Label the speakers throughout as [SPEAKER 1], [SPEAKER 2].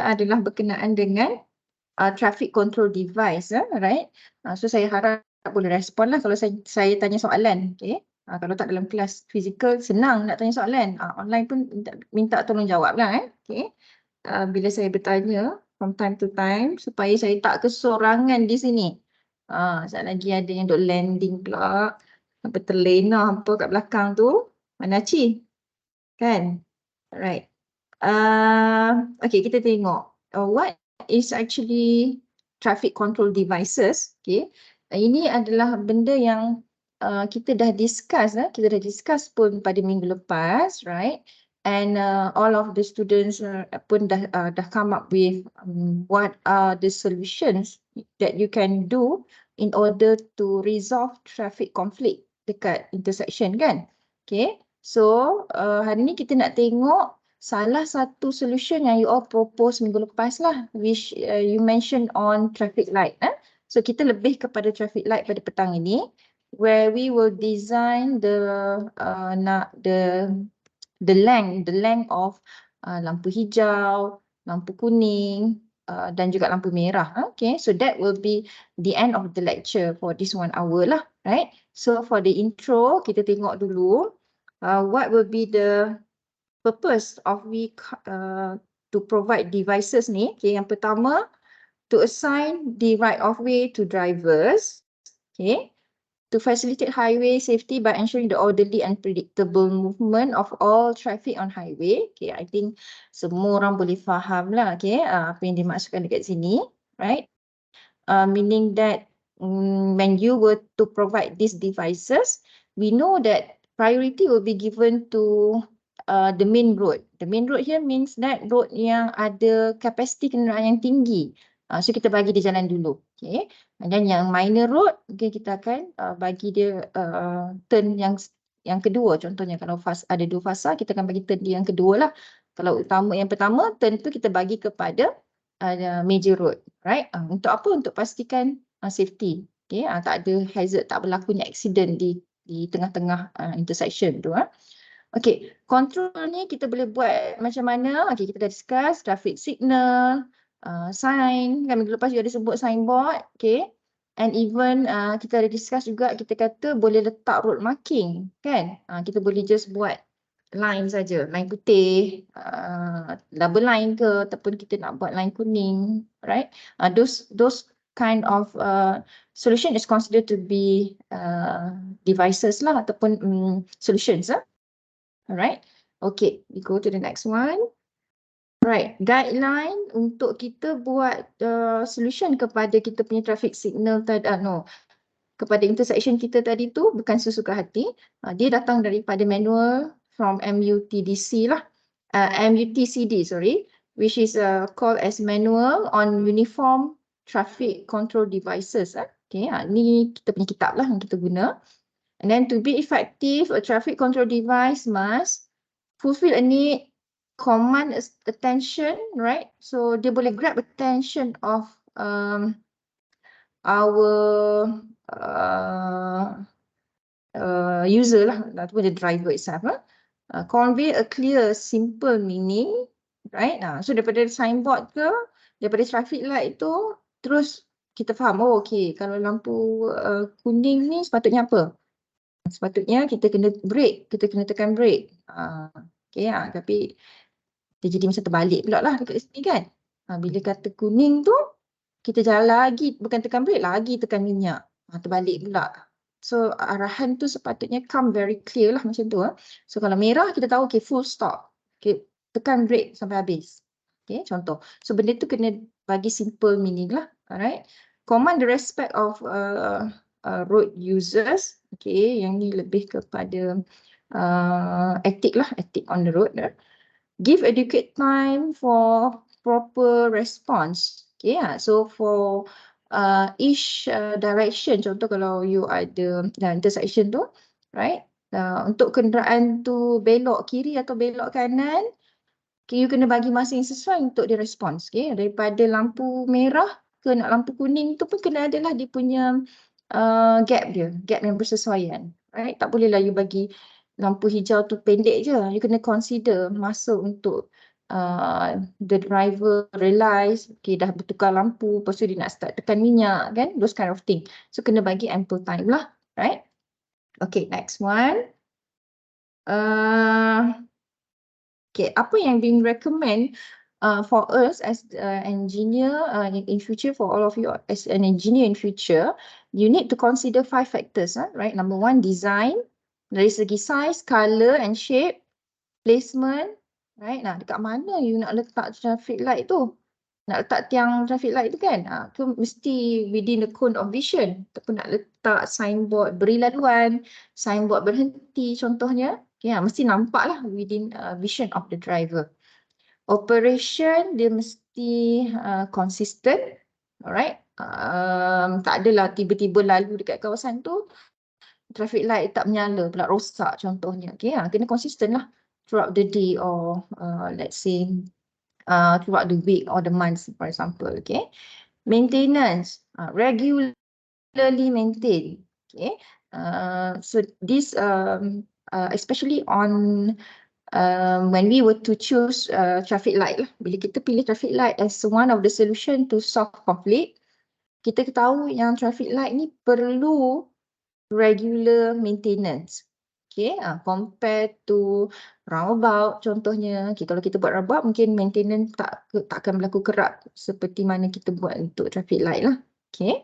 [SPEAKER 1] adalah berkenaan dengan traffic control device, right? So saya harap boleh respon lah kalau saya tanya soalan, okay? Kalau tak dalam kelas fizikal senang nak tanya soalan, online pun minta tolong jawab lah, okay? Bila saya bertanya from time to time supaya saya tak kesorangan di sini. Sekejap lagi ada yang duk landing pula, apa terlena apa kat belakang tu, mana Ci? Kan? Alright. Okay, kita tengok what is actually traffic control devices. Okay, ini adalah benda yang kita dah discuss, pun pada minggu lepas, right? And all of the students pun dah come up with what are the solutions that you can do in order to resolve traffic conflict dekat intersection, kan? Okay, so hari ni kita nak tengok salah satu solution yang you all propose minggu lepas lah, which you mentioned on traffic light. So kita lebih kepada traffic light pada petang ini, where we will design the length of lampu hijau, lampu kuning, dan juga lampu merah. Okay, so that will be the end of the lecture for this 1 hour lah, right? So for the intro, kita tengok dulu what will be the purpose of we to provide devices ni. Okay, yang pertama, to assign the right of way to drivers. Okay, to facilitate highway safety by ensuring the orderly and predictable movement of all traffic on highway. Okay, I think semua orang boleh faham lah, okay, apa yang dimaksudkan dekat sini, right? Meaning that when you were to provide these devices, we know that priority will be given to the main road. The main road here means that road yang ada kapasiti kenderaan yang tinggi. So kita bagi dia jalan dulu. Okay. Dan yang minor road, okay, kita akan bagi dia turn yang kedua. Contohnya kalau ada 2 fasa, kita akan bagi turn dia yang kedua lah. Kalau utama yang pertama, turn tu kita bagi kepada major road, right? Untuk apa? Untuk pastikan safety. Okay. Tak ada hazard, tak berlakunya accident di tengah-tengah intersection tu. Okay, control ni kita boleh buat macam mana? Okay, kita dah discuss traffic signal, sign, kan minggu lepas juga ada sebut signboard, okay. And even kita ada discuss juga, kita kata boleh letak road marking, kan. Kita boleh just buat line saja, line putih, double line ke, ataupun kita nak buat line kuning, right. Those kind of solution is considered to be devices lah, ataupun solutions lah. Alright, okay, we go to the next one. Right, guideline untuk kita buat solution kepada kita punya traffic signal tadi, kepada intersection kita tadi tu bukan sesuka hati. Dia datang daripada manual from MUTDC lah, MUTCD sorry, which is called as Manual on Uniform Traffic Control Devices. Okay, ni kita punya kitab lah yang kita guna. And then to be effective, a traffic control device must fulfill a need, command attention, right? So dia boleh grab attention of our user lah, ataupun the driver itself. Convey a clear, simple meaning, right? So daripada signboard ke, daripada traffic light tu, terus kita faham, oh okay, kalau lampu kuning ni sepatutnya apa? Sepatutnya kita kena break, kita kena tekan break. Okay, tapi dia jadi macam terbalik pula lah dekat sini, kan. Bila kata kuning tu, kita jalan lagi, bukan tekan break, lagi tekan minyak. Terbalik pula. So arahan tu sepatutnya come very clear lah macam tu. So kalau merah kita tahu, okay, full stop. Okay, tekan break sampai habis. Okay, contoh. So benda tu kena bagi simple meaning lah. Alright. Command the respect of road users. Okay, yang ni lebih kepada ethic lah, ethic on the road. Give adequate time for proper response. Okay, so for each direction, contoh kalau you ada intersection tu, right? Untuk kenderaan tu belok kiri atau belok kanan, okay, you kena bagi masa yang sesuai untuk dia respons. Okay, daripada lampu merah ke nak lampu kuning tu pun kena adalah dia punya gap dia, gap yang bersesuaian, right? Tak bolehlah you bagi lampu hijau tu pendek je, you kena consider masa untuk the driver realise okay, dah bertukar lampu, lepas tu dia nak start tekan minyak kan, those kind of thing. So kena bagi ample time lah, right? Okay, next one. Okay, apa yang being recommend for us as an engineer in future, for all of you as an engineer in future, you need to consider 5 factors, right? Number 1, design, dari segi size, color and shape, placement, right? Nah, dekat mana you nak letak traffic light tu? Nak letak tiang traffic light tu kan? Ke mesti within the cone of vision, ataupun nak letak signboard beri laluan, signboard berhenti contohnya. Okay, mesti nampak lah within vision of the driver. Operation dia mesti consistent, alright. Tak adalah tiba-tiba lalu dekat kawasan tu, traffic light tak menyala pula rosak contohnya. Okay, kena consistent lah throughout the day or let's say throughout the week or the months, for example. Okay, maintenance, regularly maintain. Okay, so this especially on when we were to choose traffic light lah. Bila kita pilih traffic light as one of the solution to solve conflict, kita tahu yang traffic light ni perlu regular maintenance. Okay, compare to roundabout contohnya. Okay, kalau kita buat roundabout mungkin maintenance tak akan berlaku kerap seperti mana kita buat untuk traffic light lah. Okay,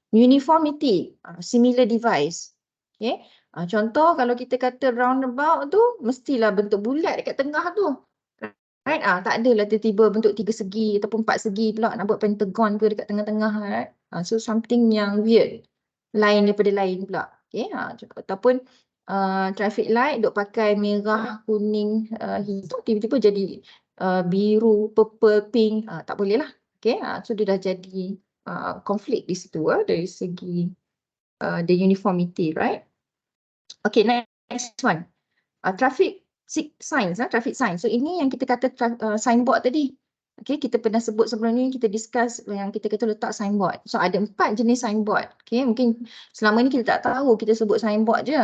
[SPEAKER 1] uniformity, similar device. Okay, contoh kalau kita kata roundabout tu mestilah bentuk bulat dekat tengah tu. Right? Tak adalah tiba-tiba bentuk 3 segi ataupun 4 segi pula nak buat pentagon ke dekat tengah-tengah. Right? So something yang weird, lain daripada lain pula. Okay, ataupun traffic light duk pakai merah, kuning, hijau, tiba-tiba jadi biru, purple, pink, tak boleh lah. Okay, so dia dah jadi konflik di situ dari segi the uniformity, right? Okay, next one. Traffic signs, traffic signs. So ini yang kita kata signboard tadi. Okay, kita pernah sebut sebelum ni, kita discuss yang kita kata letak signboard. So ada 4 jenis signboard. Okay, mungkin selama ni kita tak tahu, kita sebut signboard je.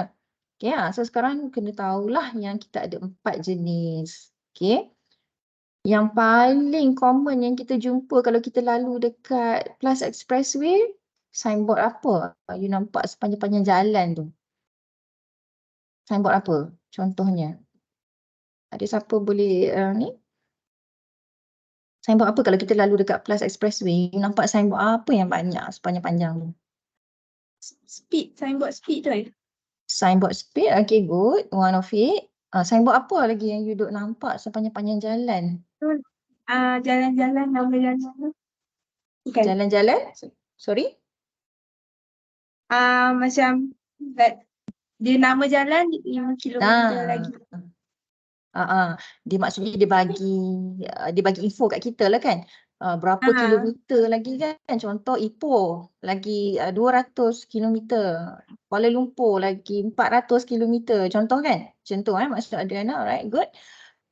[SPEAKER 1] Okay, so sekarang kena tahulah yang kita ada 4 jenis. Okay. Yang paling common yang kita jumpa kalau kita lalu dekat Plus Expressway, signboard apa? You nampak sepanjang-panjang jalan tu. Signboard apa? Contohnya. Ada siapa boleh ni? Signboard apa kalau kita lalu dekat Plus Expressway? You nampak signboard apa yang banyak sepanjang-panjang tu?
[SPEAKER 2] Speed, signboard speed tu.
[SPEAKER 1] Signboard speed, okay, good. One of it. Signboard apa lagi yang you duk nampak sepanjang-panjang jalan?
[SPEAKER 2] Jalan-jalan, nama jalan.
[SPEAKER 1] Okay. Jalan-jalan? Sorry?
[SPEAKER 2] Macam dia nama jalan 5 kilometer lagi.
[SPEAKER 1] Dia maksudnya dia bagi info kat kita lah kan. Berapa kilometer lagi kan. Contoh Ipoh lagi 200 kilometer. Kuala Lumpur lagi 400 kilometer. Contoh kan. Macam tu maksud Adriana, right? Good.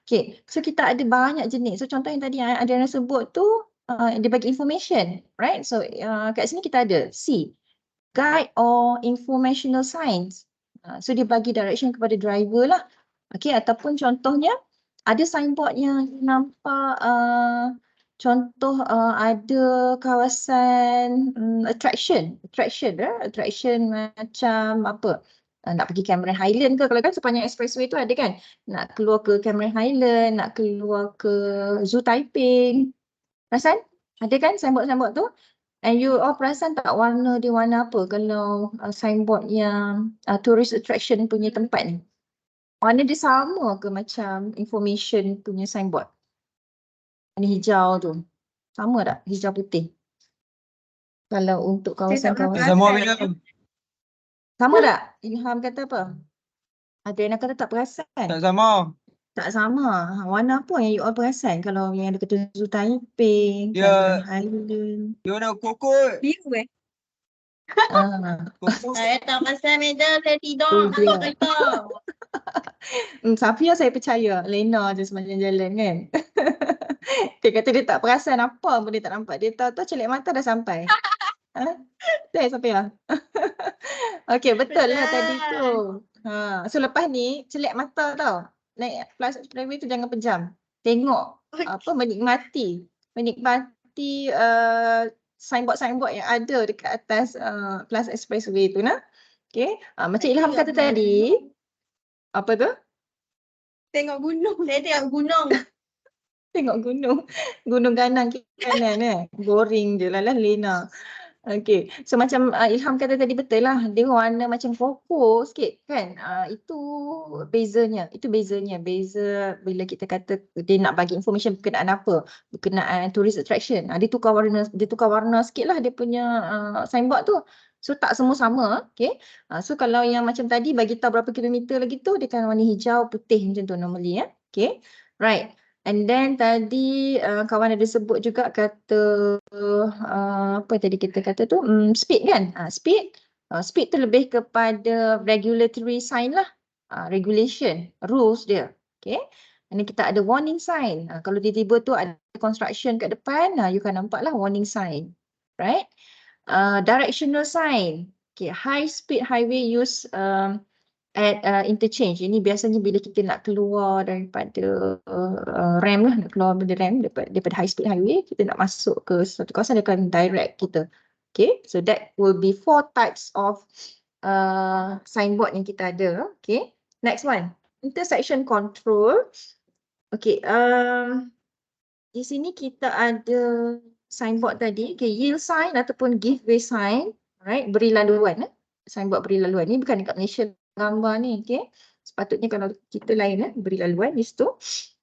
[SPEAKER 1] Okay, so kita ada banyak jenis. So contoh yang tadi Adriana sebut tu, dia bagi information, right? So kat sini kita ada C, guide or informational signs. So dia bagi direction kepada driver lah. Okay, ataupun contohnya ada signboard yang nampak contoh ada kawasan attraction macam apa? Nak pergi Cameron Highland ke, kalau kan sepanjang expressway tu ada kan, nak keluar ke Cameron Highland, nak keluar ke Zoo Taiping, perasan? Ada kan signboard-signboard tu? And you all perasan tak warna dia warna apa kalau signboard yang tourist attraction punya tempat ni? Warna dia sama ke macam information punya signboard? Warna hijau tu. Sama tak? Hijau putih. Kalau untuk kawasan-kawasan. Sama tak? Ilham kata apa? Adriana kata tak perasan.
[SPEAKER 3] Tak sama.
[SPEAKER 1] Tak sama. Warna apa yang you all perasan? Kalau yang ada kata Zoo Taiping, Cameron Highland.
[SPEAKER 3] Dia warna kokot.
[SPEAKER 2] Biru
[SPEAKER 3] Kokot.
[SPEAKER 2] Saya tak pasal meja, saya tidur. Nampak kereta.
[SPEAKER 1] Safia saya percaya. Lena je sepanjang jalan kan. Dia kata dia tak perasan apa pun dia tak nampak. Dia tahu celik mata dah sampai. Betul Safia? Okay, betul lah tadi tu. So lepas ni celik mata tau. Naik Plus Expressway tu jangan pejam. Tengok menikmati signboard yang ada dekat atas Plus Expressway tu nah. Okay. Macam Ilham kata tadi, apa tu?
[SPEAKER 2] Tengok gunung. Saya tengok gunung.
[SPEAKER 1] Tengok gunung kanan kiri kanan boring je lah Lena. Okay, so macam Ilham kata tadi betul lah, dia warna macam koko sikit kan. Itu bezanya, beza bila kita kata dia nak bagi information berkenaan apa, berkenaan tourist attraction. Dia tukar warna sikit lah dia punya signboard tu. So tak semua sama, okay. So kalau yang macam tadi bagi tahu berapa kilometer lagi tu, dia kan warna hijau, putih macam tu normally ya. Okay, right. And then tadi kawan ada sebut juga kata apa tadi kita kata tu speed kan. Speed tu lebih kepada regulatory sign lah. Regulation, rules dia. Okay. And then kita ada warning sign. Kalau tiba-tiba tu ada construction kat depan, you kan nampak lah warning sign. Right. Directional sign. Okay. High speed highway use at interchange. Ini biasanya bila kita nak keluar daripada RAM lah, nak keluar daripada RAM, daripada high speed highway, kita nak masuk ke satu kawasan, dia akan direct kita. Okay, so that will be 4 types of signboard yang kita ada. Okay, next one, intersection control. Okay, di sini kita ada signboard tadi, okay, yield sign ataupun give way sign, right, beri laluan. Signboard beri laluan ni bukan dekat Malaysia gambar ni, okay. Sepatutnya kalau kita lain beri laluan di situ.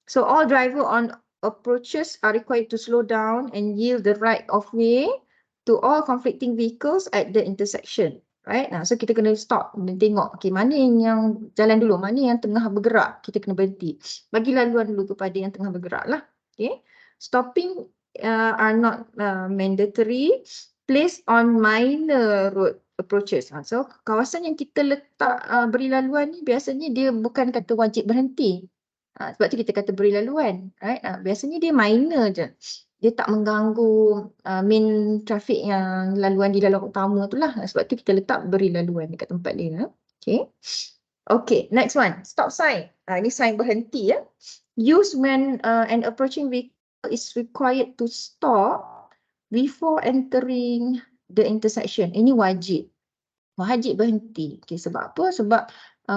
[SPEAKER 1] So all driver on approaches are required to slow down and yield the right of way to all conflicting vehicles at the intersection, right. So kita kena stop dan tengok, okay, mana yang jalan dulu, mana yang tengah bergerak, kita kena berhenti. Bagi laluan dulu kepada yang tengah bergerak lah, okay. Stopping are not mandatory, placed on minor road approaches. So kawasan yang kita letak beri laluan ni biasanya dia bukan kata wajib berhenti. Sebab tu kita kata beri laluan, right? Biasanya dia minor je. Dia tak mengganggu main traffic yang laluan di laluan utama tu lah. Sebab tu kita letak beri laluan dekat tempat dia. Okay. Okay, next one. Stop sign. Ini sign berhenti ya. Use when an approaching vehicle is required to stop before entering the intersection. Ini wajib berhenti. Okay, sebab apa? Sebab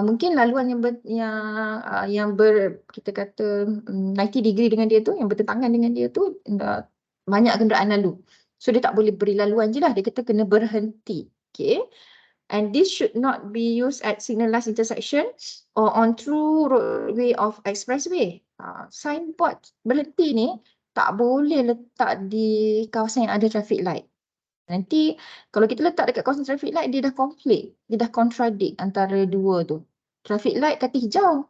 [SPEAKER 1] mungkin laluan yang kita kata 90 degree dengan dia tu, yang bertentangan dengan dia tu, banyak kenderaan lalu. So dia tak boleh beri laluan je lah, dia kata kena berhenti. Okay. And this should not be used at signalized intersection or on true roadway of expressway. Signboard berhenti ni tak boleh letak di kawasan yang ada traffic light. Nanti kalau kita letak dekat kawasan traffic light, dia dah konflik, dia dah contradict antara dua tu. Traffic light kata hijau,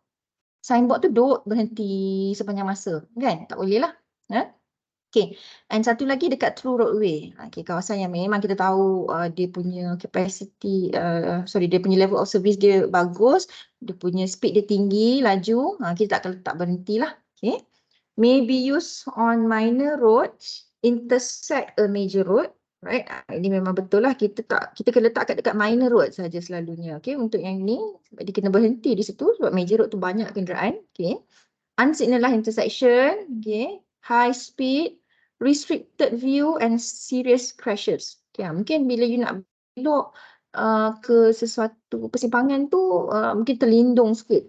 [SPEAKER 1] signboard tu duduk berhenti sepanjang masa, kan? Tak boleh lah. Okay, and satu lagi dekat true roadway. Okay, kawasan yang memang kita tahu dia punya capacity, dia punya level of service dia bagus, dia punya speed dia tinggi, laju, kita tak akan letak berhenti lah. Okay, may be used on minor road, intersect a major road. Right, ini memang betul lah, kita kena letak dekat minor road saja selalunya. Okay, untuk yang ni sebab dia kena berhenti di situ sebab major road tu banyak kenderaan. Okay, unsignalized intersection, okay, high speed, restricted view and serious crashes. Okay, mungkin bila you nak belok ke sesuatu persimpangan tu mungkin terlindung sikit.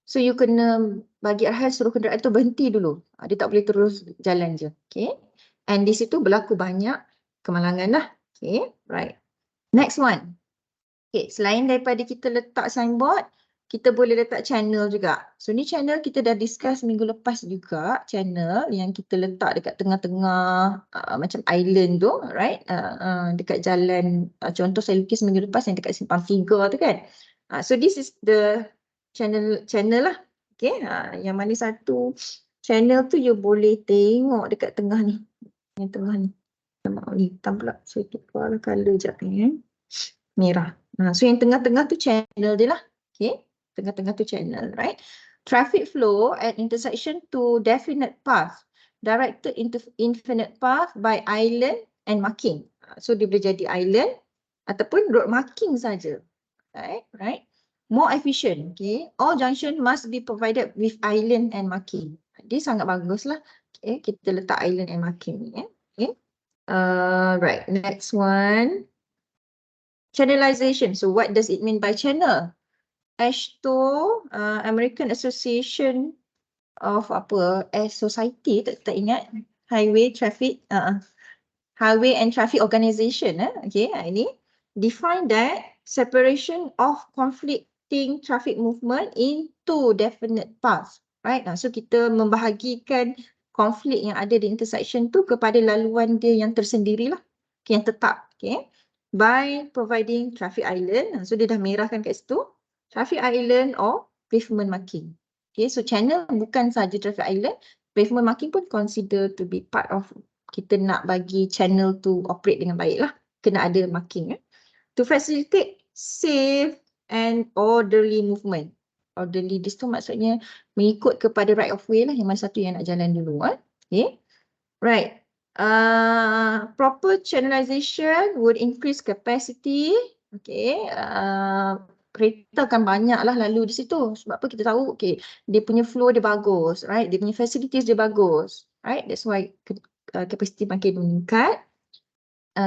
[SPEAKER 1] So you kena bagi arahan suruh kenderaan tu berhenti dulu. Dia tak boleh terus jalan je. Okay, and di situ berlaku banyak kemalangan lah. Okay, right. Next one. Okay, selain daripada kita letak signboard, kita boleh letak channel juga. So ni channel kita dah discuss minggu lepas juga. Channel yang kita letak dekat tengah-tengah macam island tu, right? Dekat jalan, contoh saya lukis minggu lepas yang dekat Simpang 3 tu kan. So this is the channel lah. Okay, yang mana satu channel tu you boleh tengok dekat tengah ni. Yang tengah ni. Hitam pula, saya tukar lah colour sekejap ni. Merah. So yang tengah-tengah tu channel dia lah. Okay, tengah-tengah tu channel, right? Traffic flow at intersection to definite path, directed into infinite path by island and marking. So dia boleh jadi island ataupun road marking saja. Right? More efficient. Okay, all junction must be provided with island and marking. Dia sangat bagus lah. kita letak island and marking ni. Okay. Right, next one. Channelization. So what does it mean by channel? AASHTO, American Association of Society, tak ingat. Highway and Traffic Organization. Okay, ini define that separation of conflicting traffic movement into definite paths. Right, so kita membahagikan konflik yang ada di intersection tu kepada laluan dia yang tersendiri lah, yang tetap. Okay, by providing traffic island. So dia dah merahkan kat situ, traffic island or pavement marking. Okay, so channel bukan saja traffic island, pavement marking pun consider to be part of, kita nak bagi channel tu operate dengan baik lah, kena ada marking. To facilitate safe and orderly movement. Orderly this tu maksudnya mengikut kepada right of way lah, yang mana satu yang nak jalan dulu. Okay, right. Proper channelization would increase capacity. Okay, kereta akan banyak lah lalu di situ. Sebab apa? Kita tahu, okay, dia punya flow dia bagus, right? Dia punya facilities dia bagus, right? That's why capacity makin meningkat.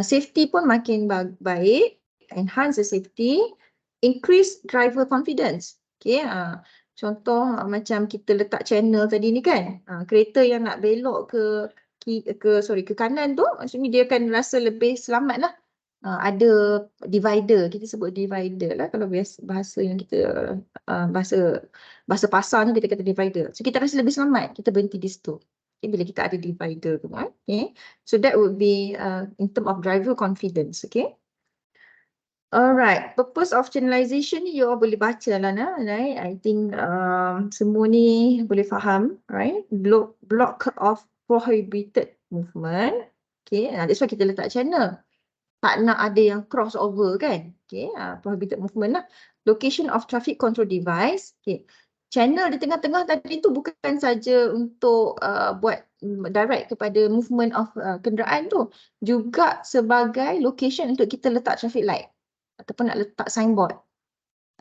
[SPEAKER 1] Safety pun makin baik. Enhance the safety. Increase driver confidence. Okay, contoh macam kita letak channel tadi ni kan. Kereta yang nak belok ke kanan tu, maksudnya dia akan rasa lebih selamat lah. Ada divider, kita sebut divider lah kalau bahasa yang kita bahasa pasar ni kita kata divider. So kita rasa lebih selamat, kita berhenti di situ. Okay, bila kita ada divider tu. Okay, so that would be in term of driver confidence. Okay. Alright, purpose of channelization ni you all boleh baca lah, right? I think semua ni boleh faham, right? Block of prohibited movement. Okay, that's why kita letak channel. Tak nak ada yang crossover kan? Okay, prohibited movement lah. Location of traffic control device. Okay, channel di tengah-tengah tadi tu bukan saja untuk buat direct kepada movement of kenderaan tu, juga sebagai location untuk kita letak traffic light ataupun nak letak signboard.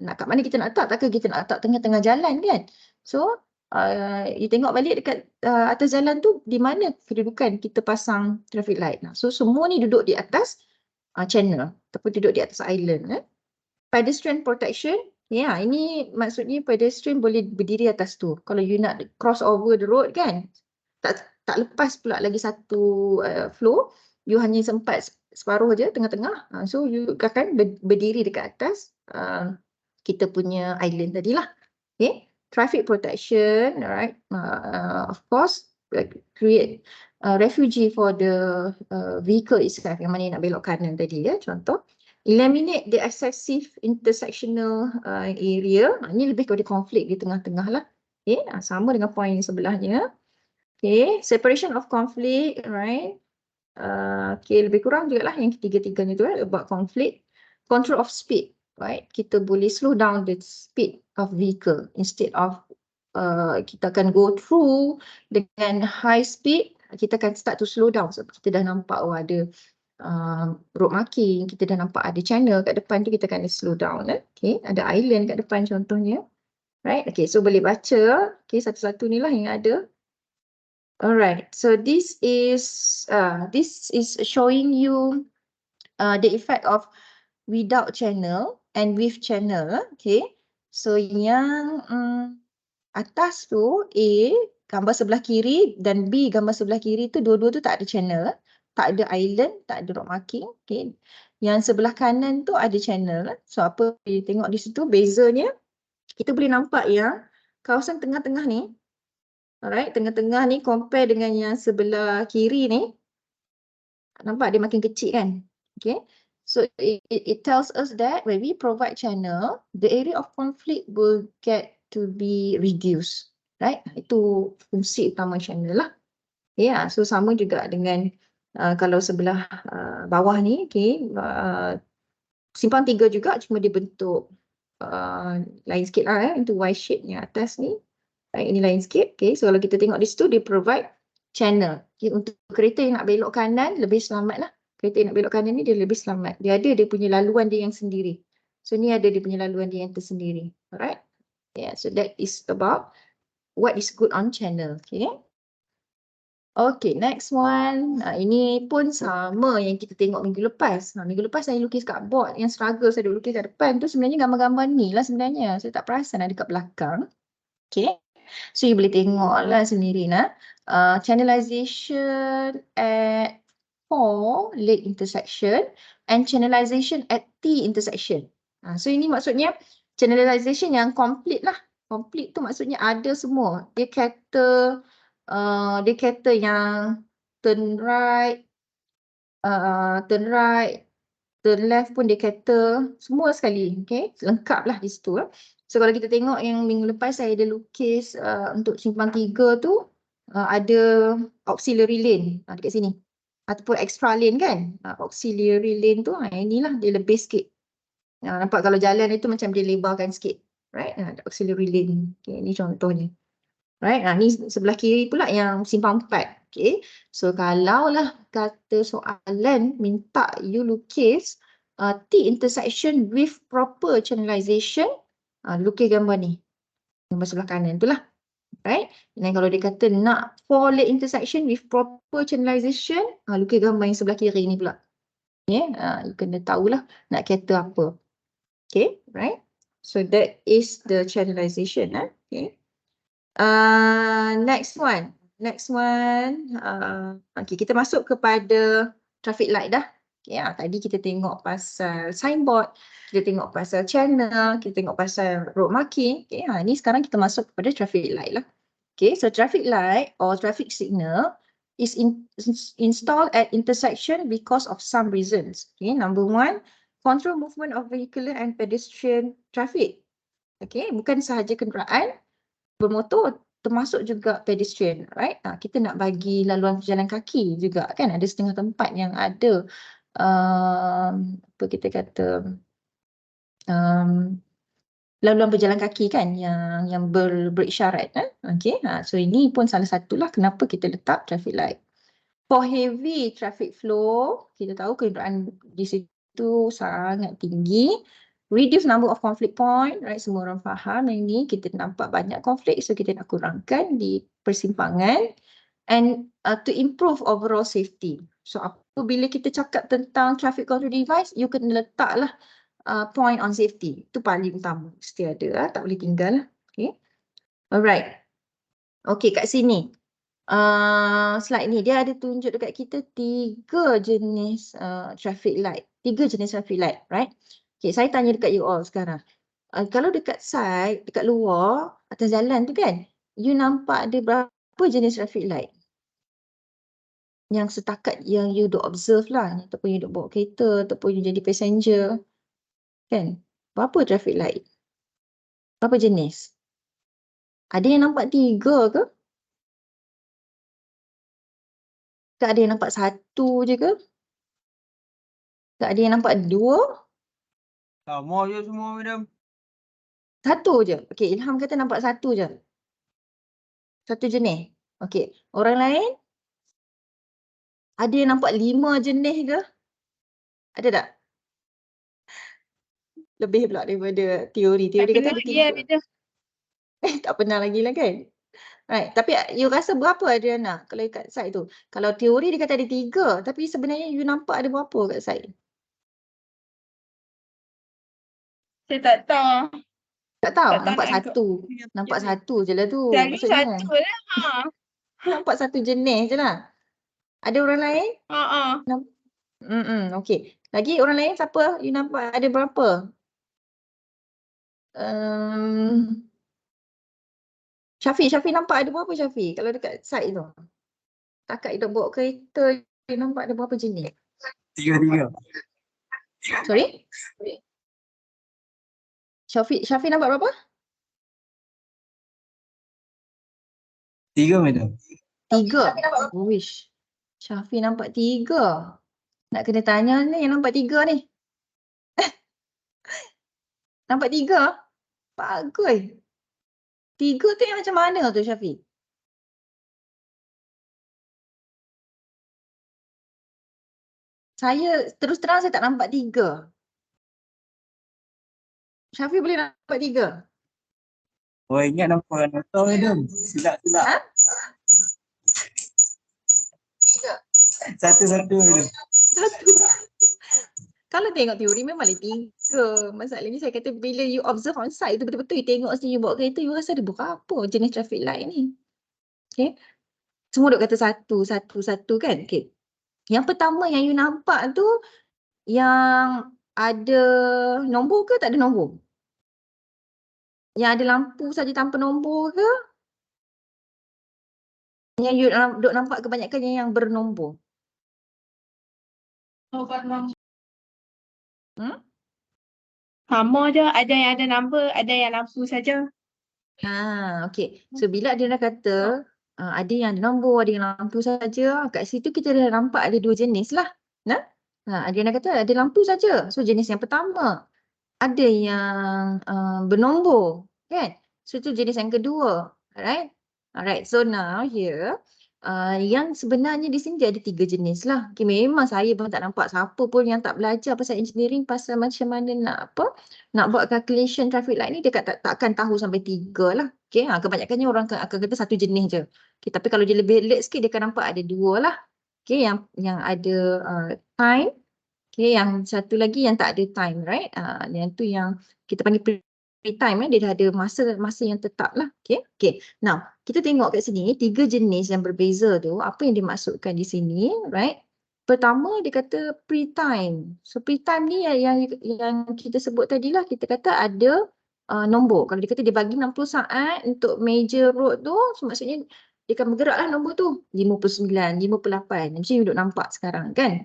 [SPEAKER 1] Nak kat mana kita nak letak? Takkan kita nak letak tengah-tengah jalan kan? So you tengok balik dekat atas jalan tu, di mana kedudukan kita pasang traffic light. So semua ni duduk di atas channel ataupun duduk di atas island. Pedestrian protection. Ya, ini maksudnya pedestrian boleh berdiri atas tu. Kalau you nak cross over the road kan, tak lepas pula lagi satu flow, you hanya sempat separuh je tengah-tengah. So you akan berdiri dekat atas kita punya island tadi lah. Okay. Traffic protection, alright. Of course, create refugee for the vehicle itself, yang mana nak belok kanan tadi ya, contoh. Eliminate the excessive intersectional area. Ini lebih kepada konflik di tengah-tengah lah. Okay. Sama dengan poin sebelahnya. Okay. Separation of conflict, right. Okay, lebih kurang juga lah yang ketiga-tiganya tu about conflict. Control of speed, right. Kita boleh slow down the speed of vehicle instead of kita akan go through dengan high speed, kita akan start to slow down. So kita dah nampak ada road marking, kita dah nampak ada channel kat depan tu, kita akan slow down. Okay, ada island kat depan contohnya. Right, okay, so boleh baca. Okay, satu-satu ni lah yang ada. Alright, so this is showing you the effect of without channel and with channel. Okay, so yang atas tu A gambar sebelah kiri dan B gambar sebelah kiri tu, dua-dua tu tak ada channel, tak ada island, tak ada road marking. Okay, yang sebelah kanan tu ada channel. So apa you tengok di situ bezanya, kita boleh nampak yang kawasan tengah-tengah ni. Alright, tengah-tengah ni compare dengan yang sebelah kiri ni, nampak dia makin kecil kan? Okay, so it tells us that when we provide channel, the area of conflict will get to be reduced. Right, itu fungsi utama channel lah. Yeah, so sama juga dengan kalau sebelah bawah ni, okay, simpang 3 juga, cuma dia bentuk lain sikit lah, itu Y shape yang atas ni. Ini landscape. Okay, so kalau kita tengok di situ, dia provide channel. Okay, untuk kereta yang nak belok kanan, lebih selamat lah. Kereta yang nak belok kanan ni dia lebih selamat. Dia ada dia punya laluan dia yang sendiri. So ni ada dia punya laluan dia yang tersendiri. Alright. Yeah, so that is about what is good on channel. Okay. Okay, next one. Ini pun sama yang kita tengok minggu lepas. Minggu lepas saya lukis kat board yang struggle saya duk lukis kat depan tu sebenarnya gambar-gambar ni lah sebenarnya. Saya tak perasan ada kat belakang. Okay. So you boleh tengok lah sendiri lah. Channelization at 4 late intersection and channelization at T intersection. So ini maksudnya channelization yang complete lah. Complete tu maksudnya ada semua. Dia kata yang turn right, turn left pun dia kata semua sekali. Okay, lengkap lah di situ. So kalau kita tengok yang minggu lepas saya ada lukis untuk simpang 3 tu ada auxiliary lane dekat sini. Ataupun extra lane kan. Auxiliary lane tu inilah dia lebih sikit. Nampak kalau jalan itu macam dia lebarkan sikit. Right? Auxiliary lane. Okay, ini contohnya. Right? Ni sebelah kiri pula yang simpang 4. Okay. So kalau lah kata soalan minta you lukis T intersection with proper channelization, lukis gambar ni. Gambar sebelah kanan tu lah. Right? Dan kalau dia kata nak 4 late intersection with proper channelization, lukis gambar yang sebelah kiri ni pula. Okay. You kena tahulah nak kata apa. Okay. Right? So that is the channelization. Okay. Next one. Okay, kita masuk kepada traffic light dah. Okay, tadi kita tengok pasal signboard, kita tengok pasal channel, kita tengok pasal road marking. Okay, ni sekarang kita masuk kepada traffic light lah. Okay, so traffic light or traffic signal is installed at intersection because of some reasons. Okay, number one, control movement of vehicular and pedestrian traffic. Okay, bukan sahaja kenderaan bermotor, termasuk juga pedestrian, right? Kita nak bagi laluan pejalan kaki juga kan, ada setengah tempat yang ada apa kita kata laluan pejalan kaki kan yang berisyarat. Okay, so ini pun salah satulah kenapa kita letak traffic light. For heavy traffic flow, kita tahu kenderaan di situ sangat tinggi. Reduce number of conflict point, right? Semua orang faham yang ni kita nampak banyak konflik, so kita nak kurangkan di persimpangan. And to improve overall safety. So apabila kita cakap tentang traffic control device, you kena letaklah point on safety. Itu paling utama, mesti ada, tak boleh tinggal. Okay. Alright. Okay, kat sini. Slide ni dia ada tunjuk dekat kita 3 jenis traffic light. 3 jenis traffic light, right? Okay, saya tanya dekat you all sekarang. Kalau dekat side, dekat luar, atas jalan tu kan, you nampak ada berapa jenis traffic light? Yang setakat yang you duk observe lah, ataupun you duk bawa kereta, ataupun you jadi passenger. Kan? Berapa traffic light? Berapa jenis? Ada yang nampak 3 ke? Tak ada yang nampak 1 je ke? Tak ada yang nampak 2?
[SPEAKER 3] Sama je semua, madam.
[SPEAKER 1] 1 je. Okey, Ilham kata nampak 1 je. 1 jenis. Okey, orang lain? Ada yang nampak 5 jenis ke? Ada tak? Lebih pula daripada teori. Teori kata ada 3. Tak pernah lagi lah kan? Right. Tapi you rasa berapa Adriana kalau kat side tu? Kalau teori dia kata ada 3, tapi sebenarnya you nampak ada berapa kat side?
[SPEAKER 2] Saya tak tahu.
[SPEAKER 1] Tak tahu,
[SPEAKER 2] Tak tahu
[SPEAKER 1] nampak
[SPEAKER 2] nak
[SPEAKER 1] 1. Nampak 1 je lah tu.
[SPEAKER 2] Selalu
[SPEAKER 1] Maksudnya.
[SPEAKER 2] 1 lah.
[SPEAKER 1] Nampak 1 jenis je lah. Ada orang lain? Okey. Lagi orang lain siapa? You nampak ada berapa? Syafiq nampak ada berapa Syafiq? Kalau dekat side tu. Takat you dah bawa kereta, you nampak ada berapa jenis?
[SPEAKER 3] 3.
[SPEAKER 1] Sorry? Syafiq nampak berapa?
[SPEAKER 3] 3, madam.
[SPEAKER 1] 3. Wish. Syafiq nampak 3. Nak kena tanya ni yang nampak 3 ni. Nampak 3? Bagus. 3 tu yang macam mana tu Syafiq? Saya terus terang saya tak nampak 3. Syafiq boleh nampak 3?
[SPEAKER 3] Oh, ingat nampak motor, madam. Silap.
[SPEAKER 1] Ha?
[SPEAKER 3] Satu-satu madam.
[SPEAKER 1] Satu. Kalau tengok teori memanglah 3. Masalahnya saya kata bila you observe on site tu betul-betul you tengok sini you bawa kereta you rasa dia bukan apa jenis traffic light ni. Okay. Semua duk kata satu kan. Okay. Yang pertama yang you nampak tu yang ada nombor ke tak ada nombor? Yang ada lampu saja tanpa nombor ke? Yang you duk nampak kebanyakan yang bernombor.
[SPEAKER 2] Sama je, ada yang ada number, ada yang lampu saja.
[SPEAKER 1] Okay. So bila dia dah kata ada yang ada nombor, ada yang lampu saja, kat situ kita dah nampak ada 2 jenis lah. Ada yang dah kata ada lampu saja. So jenis yang pertama. Ada yang bernombor, kan? So itu jenis yang kedua. Alright. So now here yang sebenarnya di sini dia ada 3 jenis lah. Okay, memang saya pun tak nampak siapa pun yang tak belajar pasal engineering, pasal macam mana nak buat calculation traffic light ni, dia takkan tahu sampai 3 lah. Okay, kebanyakannya orang akan kata satu jenis je. Okay, tapi kalau dia lebih alert sikit, dia akan nampak ada 2 lah. Okay, yang ada time. Okay, yang satu lagi yang tak ada time, right? Yang tu yang kita panggil pre-time, dia dah ada masa yang tetap lah. Okay. Now, kita tengok kat sini 3 jenis yang berbeza tu, apa yang dimaksudkan di sini, right? Pertama, dia kata pre-time. So, pre-time ni yang kita sebut tadi lah, kita kata ada nombor. Kalau dia kata dia bagi 60 saat untuk major road tu, so maksudnya dia akan bergerak lah nombor tu. 59, 58. Macam you duk nampak sekarang kan?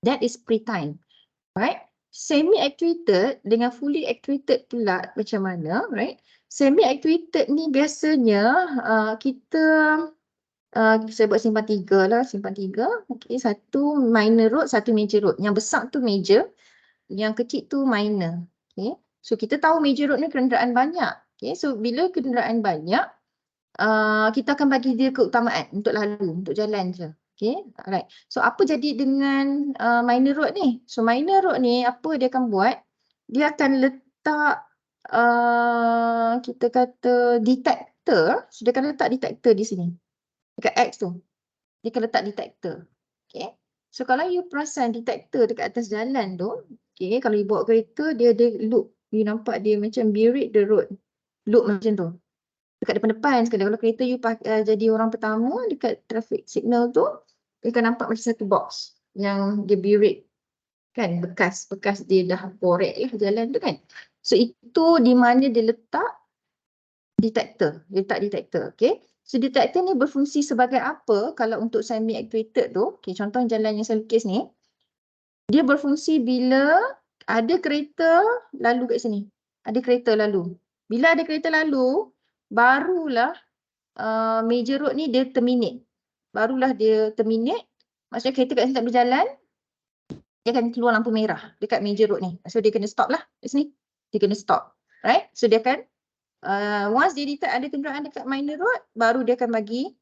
[SPEAKER 1] That is pre-time, right? Semi-actuated dengan fully actuated pula macam mana, right? Semi-actuated ni biasanya saya buat simpan 3 lah, simpan 3. Okay, satu minor road, satu major road. Yang besar tu major, yang kecil tu minor. Okay, so kita tahu major road ni kenderaan banyak. Okay, so bila kenderaan banyak, kita akan bagi dia keutamaan untuk lalu, untuk jalan je. Okay, alright. So apa jadi dengan minor road ni? So minor road ni apa dia akan buat? Dia akan letak kita kata detector. So dia akan letak detector di sini. Dekat X tu. Dia akan letak detector. Okay. So kalau you perasan detector dekat atas jalan tu, okay, kalau you bawa kereta dia ada loop. You nampak dia macam birit the road. Loop macam tu. Dekat depan-depan sekali. Kalau kereta you jadi orang pertama dekat traffic signal tu, you akan nampak macam satu box yang dia birit. Kan, bekas dia dah korek lah jalan tu kan. So itu di mana dia letak detector. Dia letak detector, okay. So detector ni berfungsi sebagai apa kalau untuk semi-actuated tu. Okay, contoh jalan yang saya lukis ni. Dia berfungsi bila ada kereta lalu kat sini. Ada kereta lalu. Bila ada kereta lalu, barulah major road ni dia terminate. Barulah dia terminate. Maksudnya kereta kat sini tak boleh jalan. Dia akan keluar lampu merah dekat major road ni. So dia kena stop lah kat sini. Dia kena stop. Right? So dia akan once dia detect ada kenderaan dekat minor road, baru dia akan bagi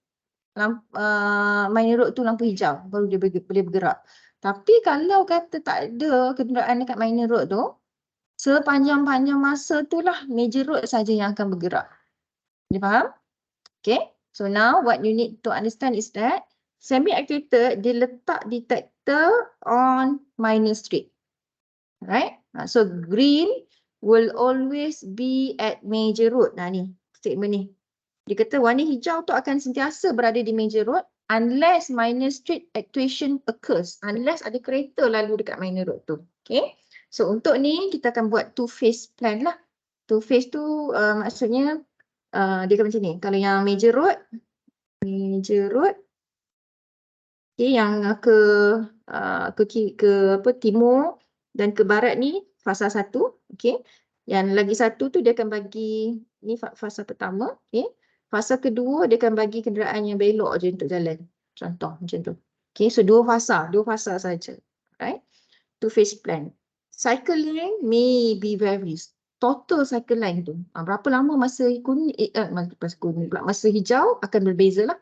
[SPEAKER 1] minor road tu lampu hijau. Baru dia boleh bergerak. Tapi kalau kata tak ada kenderaan dekat minor road tu, sepanjang-panjang masa tu lah major road saja yang akan bergerak. Dia faham? Okay. So now what you need to understand is that semi-actuated dia letak detector on minor street. Right? So green will always be at major road. Nah ni statement ni. Dia kata warna hijau tu akan sentiasa berada di major road unless minor street actuation occurs. Unless ada kereta lalu dekat minor road tu. Okay. So untuk ni kita akan buat two-phase plan lah. Two-phase tu maksudnya dia akan macam ni. Kalau yang major road, okay, yang ke timur dan ke barat ni fasa 1, okay. Yang lagi satu tu dia akan bagi ni fasa pertama, okay. Fasa kedua dia akan bagi kenderaan yang belok je untuk jalan. Contoh macam tu. Okay, so dua fasa saja. Right? Two phase plan. Cycle length may be varies. Total cycle length tu. Berapa lama masa kuning, masa hijau akan berbeza lah.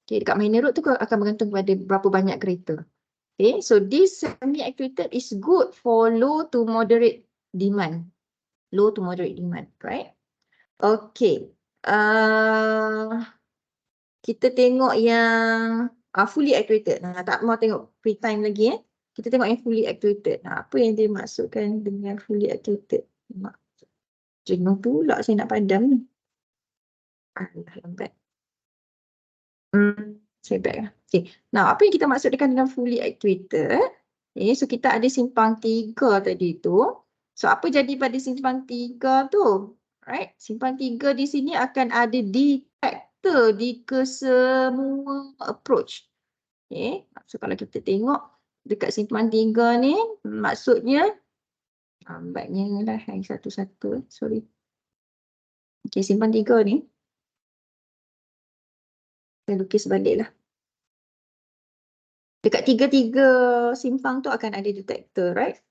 [SPEAKER 1] Okay, dekat minor road tu akan bergantung kepada berapa banyak kereta. Okay, so this semi-actuated is good for low to moderate demand. Low to moderate demand, right? Okay. Kita tengok yang fully actuated. Tak mau tengok free time lagi Kita tengok yang fully actuated. Apa yang dia maksudkan dengan fully actuated? Jenuh pula saya nak padam ni. Alah, lambat. Saya back lah. Okay. Nah, apa yang kita maksudkan dengan fully actuated? Okay, so kita ada simpang 3 tadi tu. So, apa jadi pada simpang 3 tu? Right? Simpang 3 di sini akan ada detector di kesemua approach. Okay. So, kalau kita tengok dekat simpang 3 ni, maksudnya lambatnya lah yang satu-satu. Sorry. Okay, simpang 3 ni. Saya lukis balik lah. Dekat tiga-tiga simpang tu akan ada detektor, right?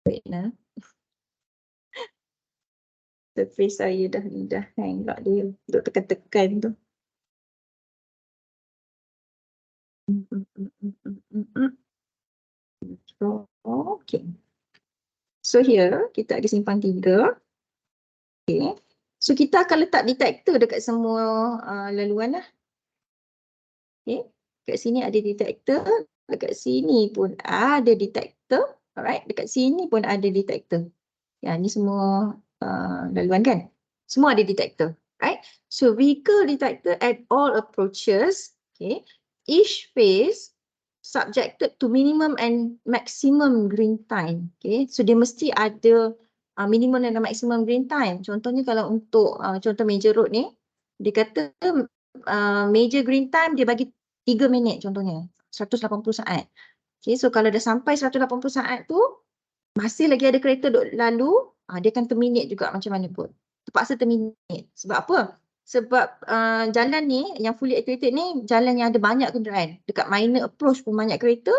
[SPEAKER 1] Wait lah. Surface saya dah hang pula dia. Duk tekan-tekan tu. Okay. So here, kita ada simpang 3. Okay. So kita akan letak detektor dekat semua laluan lah. Okay. Dekat sini ada detektor. Dekat sini pun ada detektor. Alright. Dekat sini pun ada detektor. Ya, ni semua laluan kan? Semua ada detektor. Right? So vehicle detector at all approaches. Okay. Each phase subjected to minimum and maximum green time. Okay. So dia mesti ada minimum dan maximum green time. Contohnya kalau untuk contoh major road ni, dia kata major green time dia bagi 3 minit contohnya. 180 saat. Okay. So kalau dah sampai 180 saat tu, masih lagi ada kereta duk lalu, dia akan terminate juga macam mana pun. Terpaksa terminate. Sebab apa? Sebab jalan ni, yang fully actuated ni, jalan yang ada banyak kenderaan. Dekat minor approach pun banyak kereta,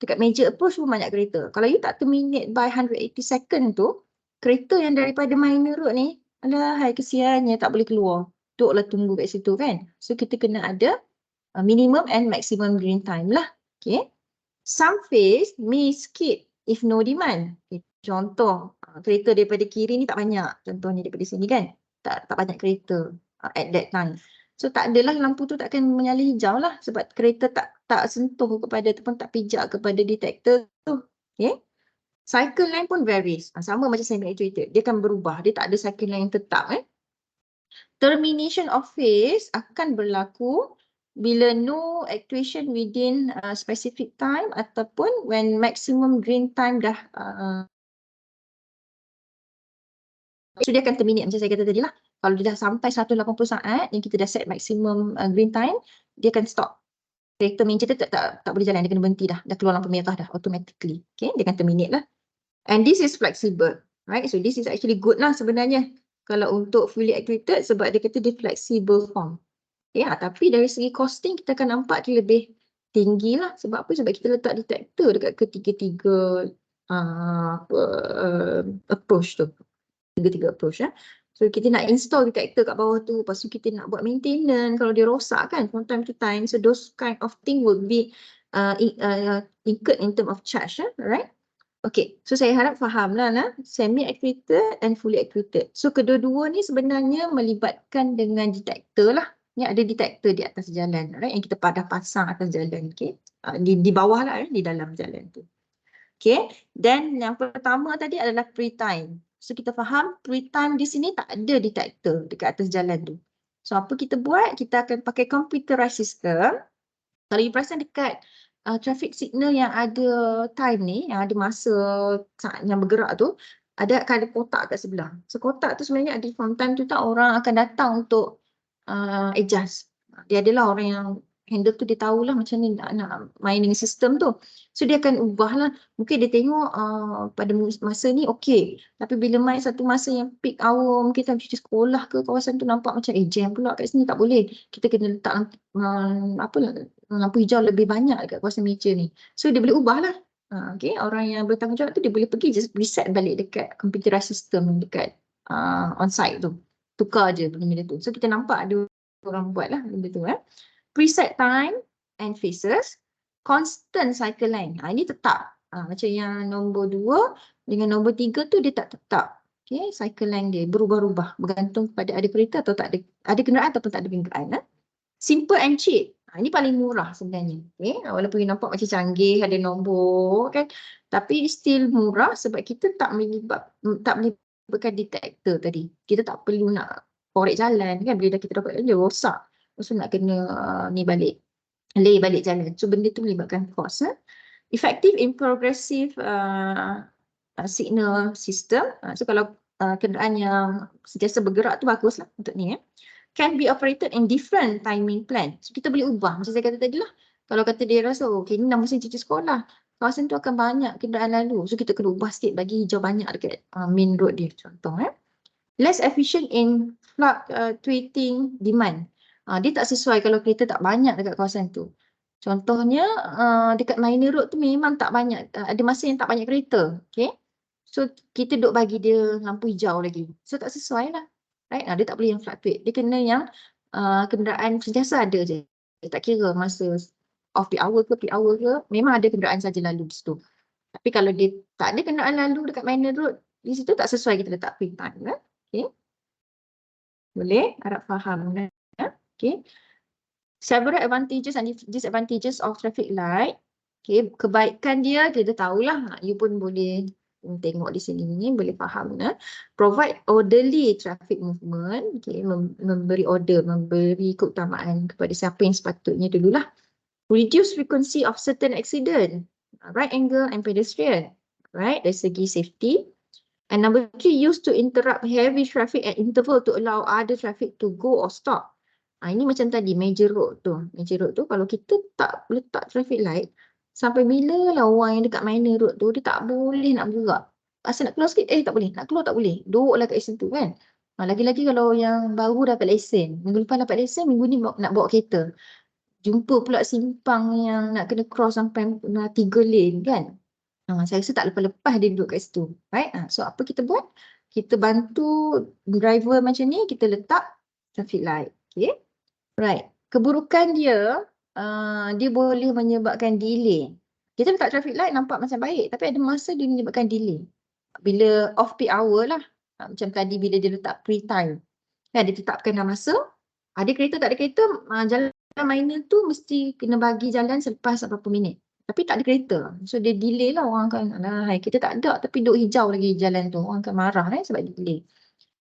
[SPEAKER 1] dekat major approach pun banyak kereta. Kalau you tak terminate by 180 second tu, kereta yang daripada minor road ni, alahai kesiannya tak boleh keluar. Duklah tunggu kat situ kan. So kita kena ada minimum and maximum green time lah. Okay. Some phase may skip if no demand. Okay. Contoh, kereta daripada kiri ni tak banyak. Contohnya daripada sini kan. Tak banyak kereta at that time. So tak adalah lampu tu takkan menyala hijau lah. Sebab kereta tak sentuh kepada ataupun tak pijak kepada detektor tu. Okay. Cycle line pun varies. Sama macam semi actuated. Dia akan berubah. Dia tak ada cycle line yang tetap. Termination of phase akan berlaku bila no actuation within specific time ataupun when maximum green time dah so dia akan terminate macam saya kata tadi lah. Kalau dia dah sampai 180 saat yang kita dah set maximum green time, dia akan stop. Kereta major tu tak boleh jalan, dia kena berhenti dah keluar lampu merah dah automatically. Okay, dia akan terminate lah. And this is flexible, right? So this is actually good lah sebenarnya kalau untuk fully actuated sebab dia kata dia flexible form. Ya, tapi dari segi costing kita akan nampak dia lebih tinggi lah. Sebab apa? Sebab kita letak detektor dekat ketiga-tiga approach tu. Tiga-tiga approach ya. So kita nak install detektor kat bawah tu. Lepas tu kita nak buat maintenance. Kalau dia rosak kan from time to time. So those kind of thing will be incurred in term of charge. Right? Okay. So saya harap faham lah semi-actuated and fully actuated. So kedua-dua ni sebenarnya melibatkan dengan detektor lah. Ni ada detektor di atas jalan, right? Yang kita dah pasang atas jalan, okay? Di bawah lah, di dalam jalan tu. Okay, then yang pertama tadi adalah pre-time. So kita faham pre-time di sini tak ada detektor dekat atas jalan tu. So apa kita buat? Kita akan pakai computerized system. Kalau you perasan dekat traffic signal yang ada time ni, yang ada masa yang bergerak tu, ada kotak kat sebelah. So kotak tu sebenarnya ada from time tu tak orang akan datang untuk adjust. Dia adalah orang yang handle tu, dia tahulah macam ni nak mining system tu. So dia akan ubah lah. Mungkin dia tengok pada masa ni okey. Tapi bila main satu masa yang peak hour, mungkin time cuci sekolah ke kawasan tu nampak macam jam pula kat sini, tak boleh. Kita kena letak lampu hijau lebih banyak dekat kawasan major ni. So dia boleh ubah lah. Okay, orang yang bertanggungjawab tu dia boleh pergi just reset balik dekat computerized system dekat on-site tu. Tukar je benda tu. So kita nampak ada orang buat lah benda tu. Preset time and phases. Constant cycle line. Ini tetap. Macam yang nombor 2 dengan nombor 3 tu dia tak tetap. Okay, cycle line dia berubah-ubah. Bergantung pada ada kereta atau tak ada. Ada kenderaan ataupun tak ada kenderaan. Simple and cheap. Ini paling murah sebenarnya. Okay? Walaupun you nampak macam canggih, ada nombor kan. Tapi still murah sebab kita tak melibatkan detektor tadi. Kita tak perlu nak korek jalan kan. Bila dah kita dapat dia rosak. Lepas tu nak kena ni balik. Lay balik jalan. So benda tu melibatkan cost. Effective in progressive signal system. So kalau kenderaan yang sentiasa bergerak tu baguslah untuk ni. Can be operated in different timing plan. So kita boleh ubah. Macam saya kata tadi lah. Kalau kata dia rasa, okay ni nak mesin cuci sekolah. Kawasan tu akan banyak kenderaan lalu. So kita kena ubah sikit bagi hijau banyak dekat main road dia. Contoh. Less efficient in fluctuating demand. Dia tak sesuai kalau kereta tak banyak dekat kawasan tu. Contohnya dekat minor road tu memang tak banyak. Ada masa yang tak banyak kereta. Okay. So kita duk bagi dia lampu hijau lagi. So tak sesuai lah. Right? Dia tak boleh yang fluctuate. Dia kena yang kenderaan sentiasa ada je. Dia tak kira masa off peak hour ke peak hour ke. Memang ada kenderaan saja lalu di situ. Tapi kalau dia tak ada kenderaan lalu dekat minor road, di situ tak sesuai kita letak peak time. Kan? Okay. Boleh? Harap faham. Okay. Several advantages and disadvantages of traffic light. Okay. Kebaikan dia kita tahulah. You pun boleh tengok di sini ni boleh faham. Provide orderly traffic movement. Okay. Memberi order, memberi keutamaan kepada siapa yang sepatutnya dululah. Reduce frequency of certain accident. Right angle and pedestrian. Right. Dari segi safety. And number 3, used to interrupt heavy traffic at interval to allow other traffic to go or stop. Ini macam tadi, major road tu. Major road tu kalau kita tak letak traffic light, sampai bila lah orang yang dekat minor road tu, dia tak boleh nak bergerak. Asal nak keluar sikit, tak boleh. Nak keluar tak boleh. Duduklah kat situ kan. Lagi-lagi kalau yang baru dapat lesen. Minggu lepas dapat lesen, minggu ni nak bawa kereta. Jumpa pula simpang yang nak kena cross sampai 3 lane kan. Saya rasa tak lepas-lepas dia duduk kat situ. Right? So apa kita buat? Kita bantu driver macam ni, kita letak traffic light. Okay. Right. Keburukan dia, dia boleh menyebabkan delay. Kita letak traffic light nampak macam baik. Tapi ada masa dia menyebabkan delay. Bila off peak hour lah. Macam tadi bila dia letak pre-time. Dia tetapkan dah masa. Ada kereta tak ada kereta, jalan minor tu mesti kena bagi jalan selepas berapa minit. Tapi tak ada kereta. So dia delay lah orang akan, kita tak ada tapi duk hijau lagi jalan tu. Orang akan marah sebab dia delay.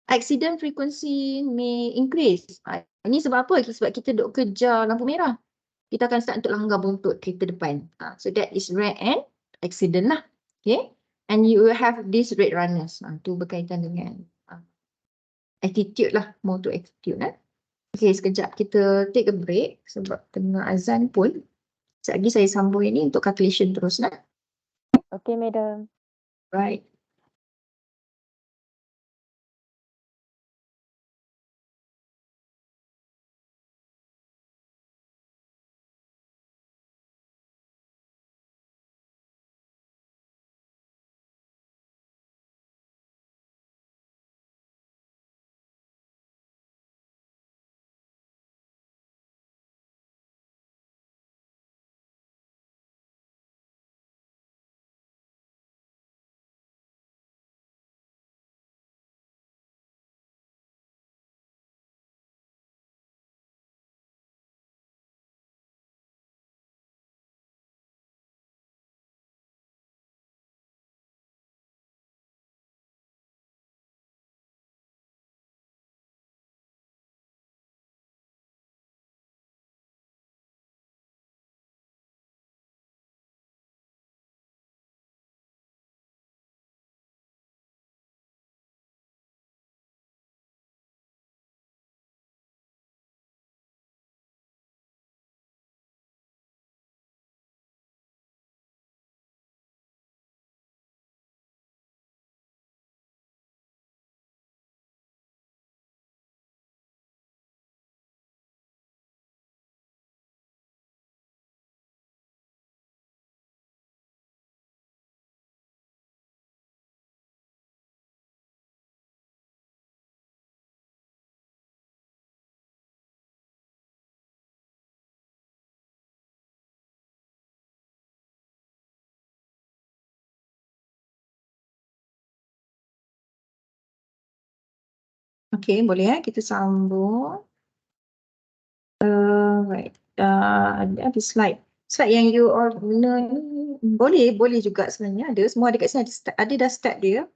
[SPEAKER 1] Accident frequency may increase. Ini sebab apa? Sebab kita duk kejar lampu merah. Kita akan start untuk langgar buntut kereta depan. So that is red and accident lah. Okay. And you will have these red runners. Tu berkaitan dengan attitude lah. More to attitude. Okay, sekejap kita take a break sebab tengah azan pun. Sekejap lagi saya sambung ini untuk calculation terus.
[SPEAKER 4] Okay, madam.
[SPEAKER 1] Right. Okay, boleh kita sambung. Right. Ada slide. Slide yang you all guna ni boleh juga sebenarnya ada. Semua ada kat sini ada dah step dia.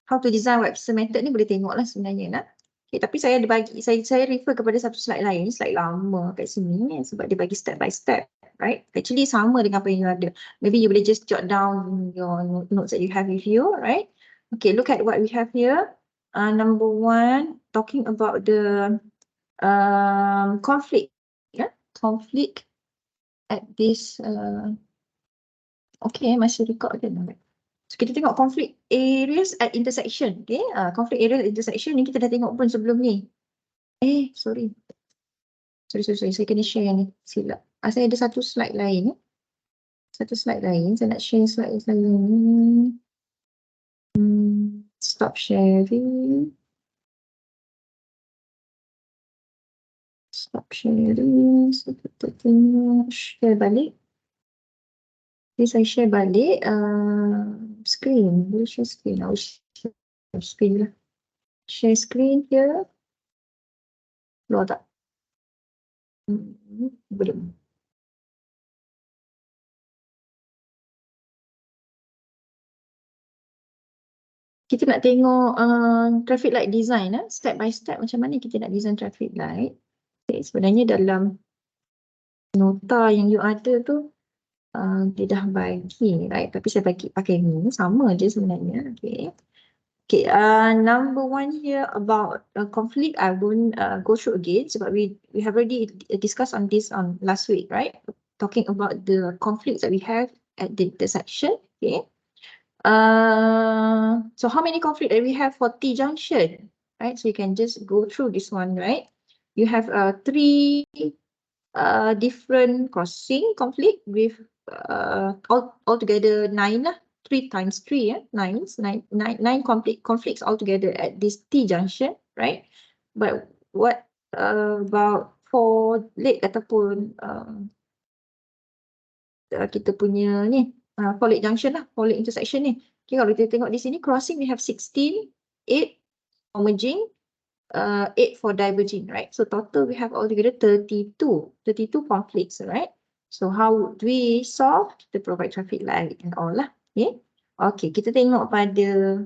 [SPEAKER 1] How to design web system method ni boleh tengok lah sebenarnya nak. Okay, tapi saya ada bagi, saya refer kepada satu slide lain, slide lama kat sini sebab dia bagi step by step, right? Actually sama dengan apa yang you ada. Maybe you boleh just jot down your notes that you have with you, right? Okay, look at what we have here. Number 1, talking about the conflict, yeah, conflict at this. Okay, masih record ke? So kita tengok conflict areas at intersection. Okay, conflict area at intersection ni kita dah tengok pun sebelum ni. Sorry. Saya kena share yang ni. Silap. Saya ada satu slide lain. Satu slide lain. Saya nak share slide lain. Stop sharing. Stop sharing. So kita tengok. Share balik. Okay, saya share balik. Screen. Boleh share screen. I will share screen lah. Share screen here. Keluar tak? Belum. Kita nak tengok traffic light design, step by step macam mana kita nak design traffic light. Okay, sebenarnya dalam nota yang you ada tu dia dah bagi, right? Tapi saya pakai ni, sama je sebenarnya. Okay. Okay, number 1 here about conflict, I won't go through again sebab we have already discussed on this on last week, right? Talking about the conflicts that we have at the intersection. Okay. So how many conflicts that we have for T junction, right? So you can just go through this one, right? You have 3 different crossing conflict with altogether 9 lah. 3 times 3, 9 conflicts altogether at this T junction, right? But what about for late ataupun kita punya ni for late junction lah, for late intersection ni. Okay, kalau kita tengok di sini crossing we have 16, 8 for merging, 8 for diverging, right? So total we have altogether 32 conflicts, right? So how do we solve? Kita provide traffic light and all lah. Okay, okay, kita tengok pada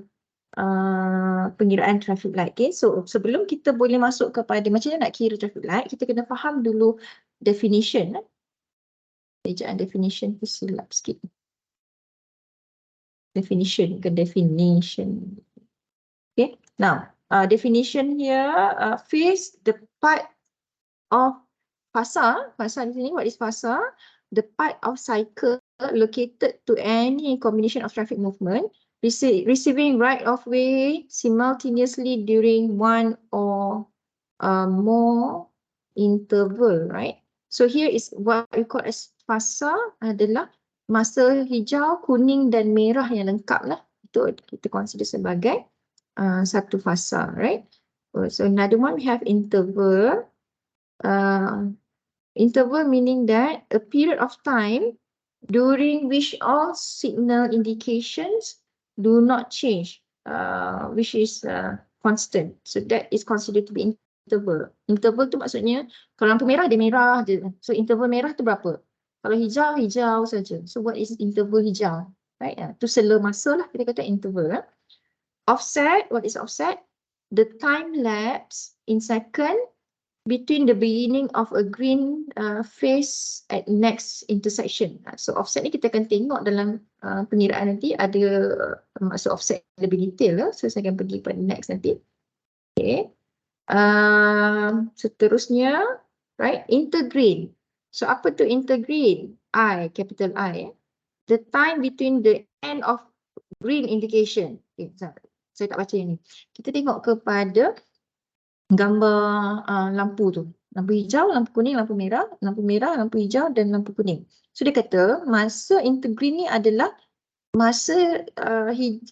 [SPEAKER 1] pengiraan traffic light. Okay, so sebelum kita boleh masuk kepada macam mana nak kira traffic light, kita kena faham dulu definition. Ejaan definition tu silap sikit. Definition. Okay, now definition here, phase, the part of fasa di sini, what is fasa? The part of cycle located to any combination of traffic movement receiving right of way simultaneously during one or more interval, right? So here is what we call as fasa, adalah masa hijau, kuning dan merah yang lengkap lah. Itu kita consider sebagai satu fasa, right? So another one we have interval. Interval meaning that a period of time during which all signal indications do not change, which is constant. So that is considered to be interval. Interval tu maksudnya kalau lampu merah dia merah je. So interval merah tu berapa? Kalau hijau, hijau saja. So what is interval hijau? Right? Tu sela masa lah kita kata interval. Offset, what is offset? The time lapse in second between the beginning of a green phase at next intersection. So offset ni kita akan tengok dalam pengiraan nanti, ada maksud offset lebih detail. So saya akan pergi pada next nanti. Okay. Seterusnya, right, intergreen. So apa tu intergreen? I, capital I. The time between the end of green indication. Okay, saya tak baca yang ni. Kita tengok kepada gambar lampu tu. Lampu hijau, lampu kuning, lampu merah, lampu hijau dan lampu kuning. So dia kata masa intergreen ni adalah masa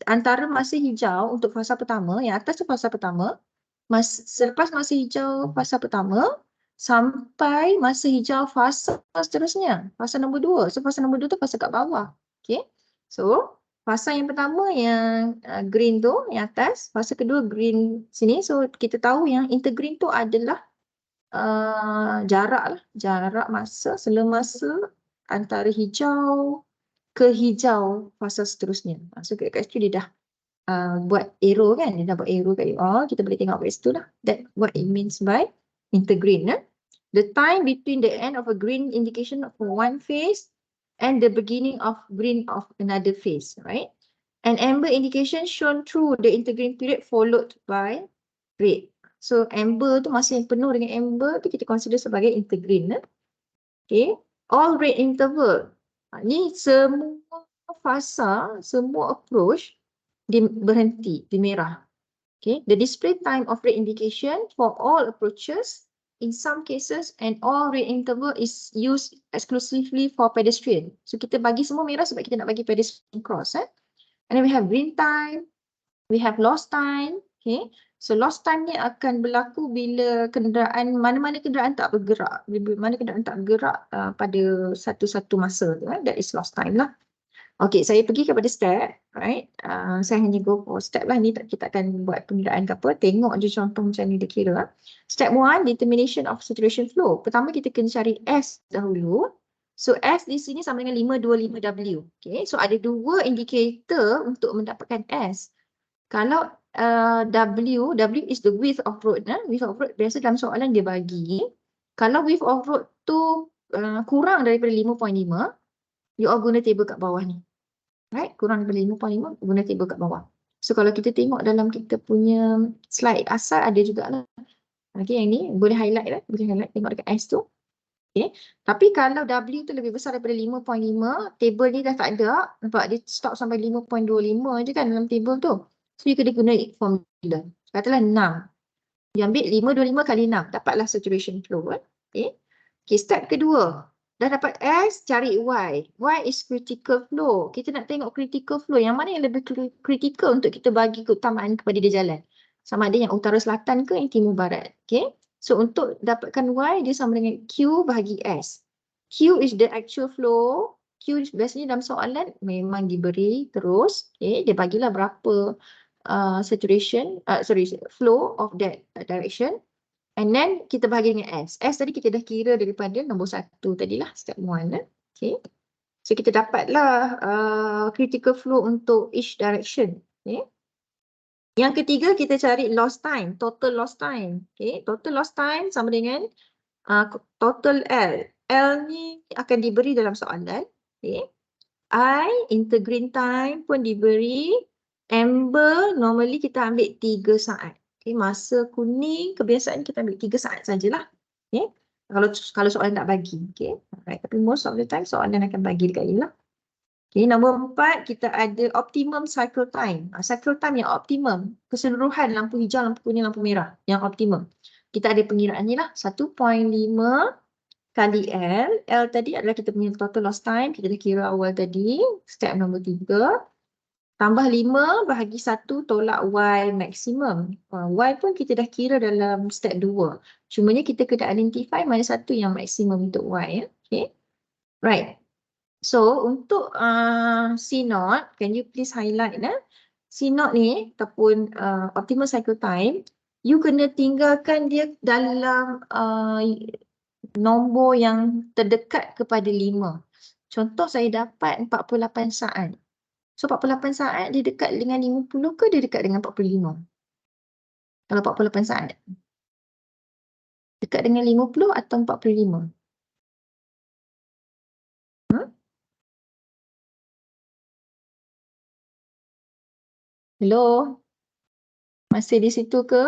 [SPEAKER 1] antara masa hijau untuk fasa pertama, yang atas tu fasa pertama, selepas masa hijau fasa pertama sampai masa hijau fasa seterusnya, fasa nombor 2. So fasa nombor 2 tu fasa kat bawah. Okay. So fasa yang pertama yang green tu, yang atas, fasa kedua green sini. So kita tahu yang intergreen tu adalah jarak lah, jarak masa, sela masa antara hijau ke hijau fasa seterusnya. So kat situ dia dah buat arrow kan, dia dah buat arrow kat kita boleh tengok kat situ lah. That what it means by intergreen. The time between the end of a green indication of one phase and the beginning of green of another phase, right? An amber indication shown through the intergreen period followed by red. So amber tu masa yang penuh dengan amber tu kita consider sebagai intergreen. Okay. All red interval. Ni semua fasa, semua approach berhenti di merah. Okay. The display time of red indication for all approaches in some cases and all red interval is used exclusively for pedestrian. So kita bagi semua merah sebab kita nak bagi pedestrian cross. And then we have green time, we have lost time. Okay. So lost time ni akan berlaku bila kenderaan, mana-mana kenderaan tak bergerak. Mana kenderaan tak bergerak pada satu-satu masa tu. That is lost time lah. Okay, saya pergi kepada step, right? Saya hanya go for step lah ni, kita akan buat pengiraan ke apa. Tengok je contoh macam ni dia kira. Step 1, determination of saturation flow. Pertama kita kena cari S dahulu. So S di sini sama dengan 525W. Okay, so ada dua indikator untuk mendapatkan S. Kalau W is the width of road. Width of road biasa dalam soalan dia bagi. Kalau width of road tu kurang daripada 5.5, you all guna table kat bawah ni. Right? Kurang daripada 5.5, guna table kat bawah. So kalau kita tengok dalam kita punya slide asal ada jugalah. Okay, yang ni boleh highlight lah. Boleh highlight tengok dekat S tu. Okay. Tapi kalau W tu lebih besar daripada 5.5, table ni dah tak ada. Nampak dia stop sampai 5.25 je kan dalam table tu. So you kena guna formula. Katalah 6. Dia ambil 525 kali 6. Dapatlah saturation flow. Okay. Okay, step kedua. Dah dapat S, cari Y. Y is critical flow. Kita nak tengok critical flow. Yang mana yang lebih critical untuk kita bagi keutamaan kepada dia jalan. Sama ada yang utara selatan ke yang timur barat. Okay. So untuk dapatkan Y, dia sama dengan Q bahagi S. Q is the actual flow. Q biasanya dalam soalan memang diberi terus. Okay. Dia bagilah berapa flow of that direction. And then kita bahagi dengan S. S tadi kita dah kira daripada nombor 1 tadilah, step 1. Okay. So kita dapatlah critical flow untuk each direction. Okay. Yang ketiga kita cari lost time, total lost time. Okay. Total lost time sama dengan total L. L ni akan diberi dalam soalan. Okay. I, intergreen time pun diberi. Amber normally kita ambil 3 saat. Okay, masa kuning kebiasaan kita ambil 3 saat sajalah. Okay. Kalau soalan nak bagi. Okay. Alright. Tapi most of the time soalan akan bagi dekat ini lah. Okay. Nombor 4 kita ada optimum cycle time. Cycle time yang optimum. Keseluruhan lampu hijau, lampu kuning, lampu merah. Yang optimum. Kita ada pengiraan ni lah. 1.5 kali L. L tadi adalah kita punya total lost time. Kita dah kira awal tadi. Step nombor 3. Tambah 5 bahagi 1 tolak Y maksimum. Y pun kita dah kira dalam step 2. Cumanya kita kena identify mana satu yang maksimum untuk Y. Okay. Right. So untuk C0, can you please highlight C0 ni ataupun optimal cycle time, you kena tinggalkan dia dalam nombor yang terdekat kepada 5. Contoh saya dapat 48 saat. So 48 saat dia dekat dengan 50 ke dia dekat dengan 45? Kalau 48 saat. Dekat dengan 50 atau 45? Hello? Masih di situ ke?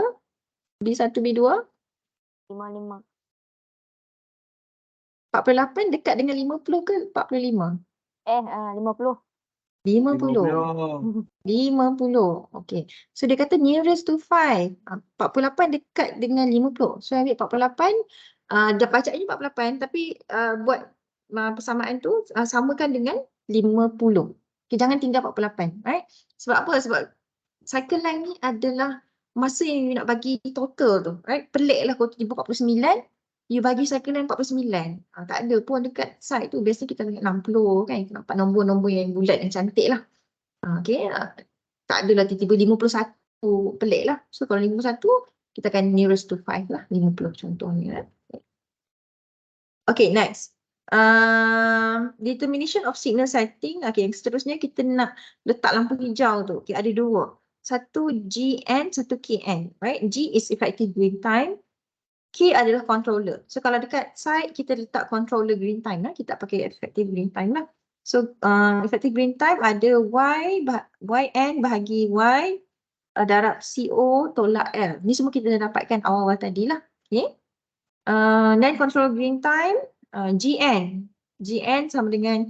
[SPEAKER 1] B1, B2?
[SPEAKER 4] 55.
[SPEAKER 1] 48 dekat dengan 50 ke 45?
[SPEAKER 4] 50.
[SPEAKER 1] 50. Okay. So dia kata nearest to 5. 48 dekat dengan 50. So ambil 48. Dah bacaannya 48 tapi buat persamaan tu samakan dengan 50. Okay, jangan tinggal 48. Right? Sebab apa? Sebab cycle line ni adalah masa yang you nak bagi total tu. Right? Pelik lah kalau tiba 49. You bagi cycle line 49. Tak ada pun dekat side tu. Biasanya kita tengok 60 kan. Kita nampak nombor-nombor yang bulat yang cantik lah. Okay. Tak adalah tiba-tiba 51. Pelik lah. So kalau 51, Kita akan nearest to 5 lah, 50 contohnya. Okay, next. Determination of signal setting. Okay, yang seterusnya kita nak letak lampu hijau tu. Okay, ada dua. Satu GN, satu KN. Right? G is effective green time. K adalah controller. So kalau dekat side kita letak controller green time lah. Kita pakai effective green time lah. So effective green time ada YN bahagi Y darab CO tolak L. Ni semua kita dah dapatkan awal-awal tadi lah. Okay. Then control green time GN. GN sama dengan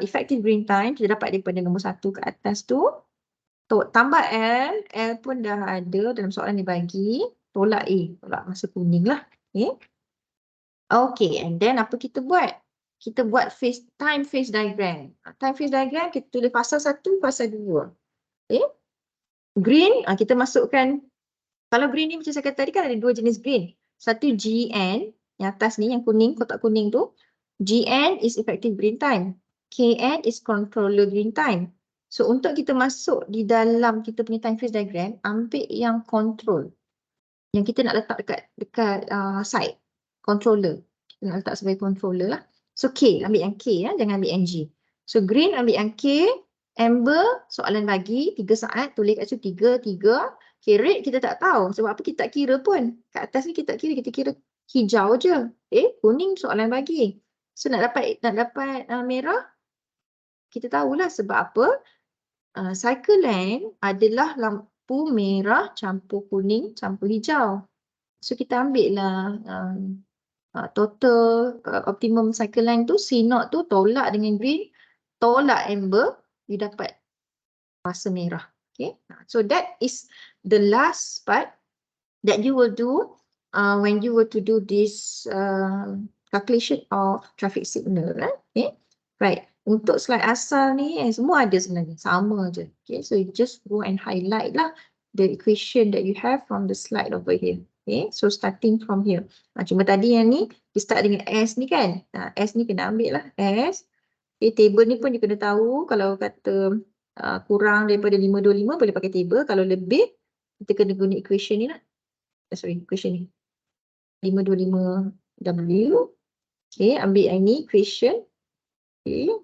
[SPEAKER 1] effective green time. Kita dapat daripada nombor 1 ke atas tu. Tambah L. L pun dah ada dalam soalan dibagi. Tolak A. Tolak masa kuning lah. Okay. Okay. And then apa kita buat? Kita buat time phase diagram. Time phase diagram kita tulis fasa 1, fasa 2. Okay. Green. Kita masukkan. Kalau green ni macam saya kata tadi kan ada dua jenis green. Satu GN. Yang atas ni yang kuning. Kotak kuning tu. GN is effective green time. KN is controller green time. So untuk kita masuk di dalam kita punya time phase diagram, ambil yang control. Yang kita nak letak dekat side. Controller. Kita nak letak sebagai controller lah. So K, ambil yang K ya, jangan ambil yang G. So green ambil yang K, amber soalan bagi 3 saat, tulis kat situ 3. Okay, red kita tak tahu sebab apa kita tak kira pun. Kat atas ni kita tak kira, kita kira hijau je. Kuning soalan bagi. So nak dapat merah, kita tahulah sebab apa. Cycle length adalah lampu merah campur kuning campur hijau. So kita ambil lah total optimum cycle length tu C0 tu tolak dengan green, tolak amber, you dapat masa merah. Okay, so that is the last part that you will do when you were to do this calculation of traffic signal. Okay, right. Untuk slide asal ni semua ada sebenarnya, sama je. Okay, so you just go and highlight lah the equation that you have from the slide over here. Okay, so starting from here. Cuma tadi yang ni, kita start dengan S ni kan. S ni kena ambil lah, S. Okay, table ni pun you kena tahu. Kalau kata kurang daripada 525 boleh pakai table. Kalau lebih, kita kena guna equation ni lah. Equation ni. 525W. Okay, ambil yang ni, equation. Okay.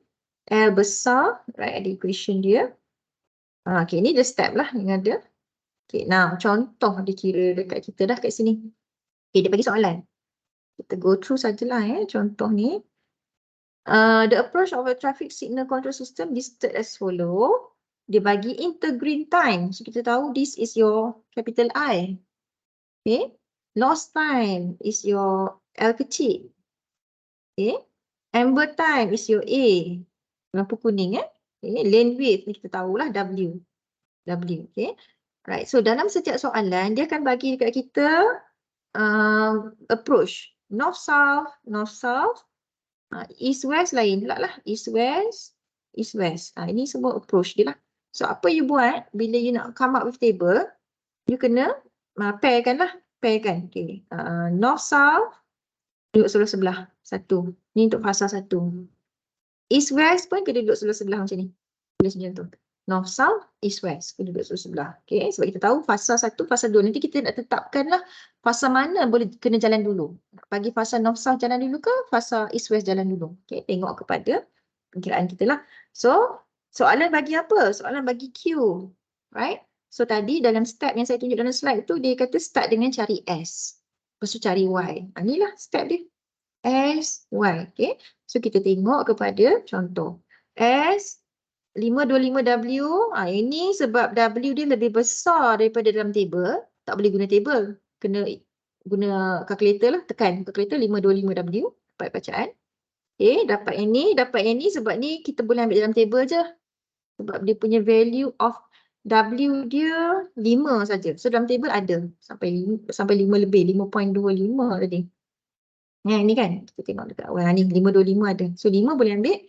[SPEAKER 1] L besar, right, ada equation dia. Okay, ni the step lah yang ada. Okay, now contoh dia kira dekat kita dah kat sini. Okay, dia bagi soalan. Kita go through sajalah contoh ni. The approach of a traffic signal control system listed as follow. Dia bagi intergreen time. So kita tahu this is your capital I. Okay. Loss time is your L kecil. Okay. Amber time is your A. Lampu kuning Okay. Lane width ni kita tahulah W. Okay. Right. So dalam setiap soalan dia akan bagi dekat kita approach. North south, east west lain pula lah. East west. Ini semua approach dia lah. So apa you buat bila you nak come up with table, you kena pairkan lah. Okay. North south duduk sebelah-sebelah. Satu. Ni untuk fasa 1. East west pun kena duduk sebelah-sebelah macam ni. Tulis macam tu. North south, east west kena duduk sebelah-sebelah. Okay. Sebab kita tahu fasa 1, fasa 2. Nanti kita nak tetapkan lah fasa mana boleh kena jalan dulu. Bagi fasa north south jalan dulu ke fasa east west jalan dulu. Okay. Tengok kepada perkiraan kita lah. So soalan bagi apa? Soalan bagi Q. Right. So tadi dalam step yang saya tunjuk dalam slide tu dia kata start dengan cari S. Lepas tu cari Y. Inilah step dia. S, Y. Okay. So kita tengok kepada contoh. S 525W. Ini sebab W dia lebih besar daripada dalam table. Tak boleh guna table. Kena guna calculator lah. Tekan calculator 525W. Dapat bacaan. Okay. Dapat yang ni sebab ni kita boleh ambil dalam table je. Sebab dia punya value of W dia 5 saja. So dalam table ada. Sampai 5 lebih. 5.25 tadi. Ni kan. Kita tengok dekat awal. Ni 525 ada. So 5 boleh ambil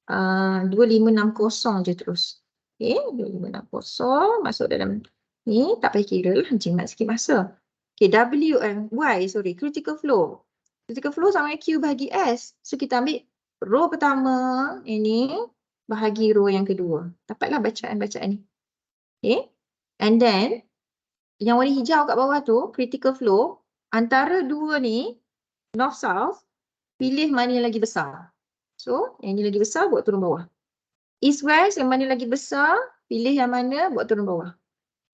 [SPEAKER 1] 2560 je terus. Okay. 2560 masuk dalam ni. Tak payah kira lah. Jimat sikit masa. Okay. Critical flow. Critical flow sama Q bahagi S. So kita ambil row pertama. Ini. Bahagi row yang kedua. Dapatlah bacaan-bacaan ni. Okay. And then yang warna hijau kat bawah tu, critical flow, antara dua ni, north-south, pilih mana yang lagi besar. So, yang ni lagi besar, buat turun bawah. East-west, yang mana lagi besar, pilih yang mana, buat turun bawah.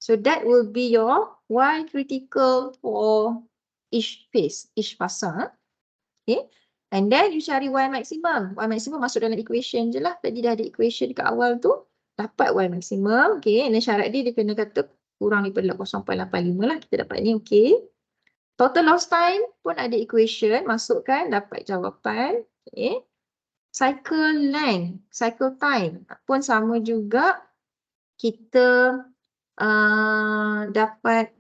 [SPEAKER 1] So, that will be your Y critical for each phase, each fasa. Okay. And then you cari Y maximum. Y maximum masuk dalam equation je lah. Tadi dah ada equation kat awal tu. Dapat Y maximum. Okay. And then syarat dia kena kata kurang daripada 0.85 lah. Kita dapat ni. Okay. Total loss time pun ada equation. Masukkan. Dapat jawapan. Okay. Cycle length. Cycle time pun sama juga. Kita dapat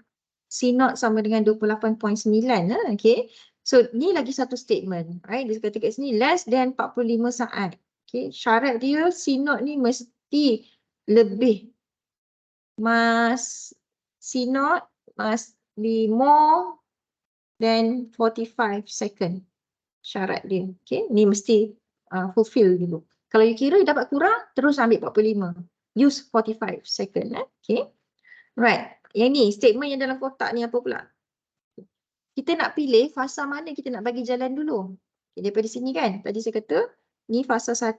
[SPEAKER 1] C0 sama dengan 28.9. Okay. So, ni lagi satu statement, right? Dia kata kat sini, less than 45 saat. Okay, syarat dia C0 ni mesti lebih. C0 must be more than 45 second. Syarat dia. Okay, ni mesti fulfill dulu. Kalau you kira dapat kurang, terus ambil 45. Use 45 second. Okay, right. Yang ni, statement yang dalam kotak ni apa pula? Kita nak pilih fasa mana kita nak bagi jalan dulu. Okay, daripada sini kan, tadi saya kata, ni fasa 1,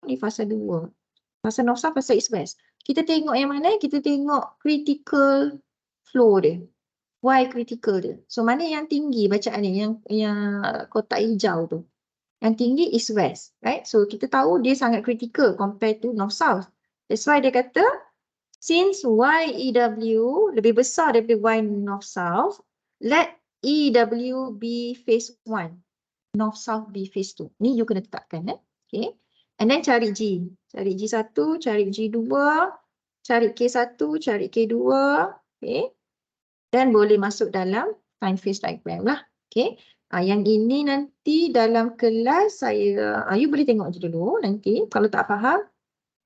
[SPEAKER 1] ni fasa 2. Fasa north-south, fasa east-west. Kita tengok yang mana? Kita tengok critical flow dia. Y critical dia. So, mana yang tinggi bacaan ni, yang kotak hijau tu. Yang tinggi east-west, right? So, kita tahu dia sangat critical compared to north-south. That's why dia kata, since YEW lebih besar daripada Y north-south, let EW be phase 1. North-south be phase 2. Ni you kena tetapkan. Okay. And then cari G. Cari G1, cari G2, cari K1, cari K2. Okay. Dan boleh masuk dalam time phase diagram lah. Okay. Yang ini nanti dalam kelas saya, you boleh tengok je dulu nanti. Kalau tak faham,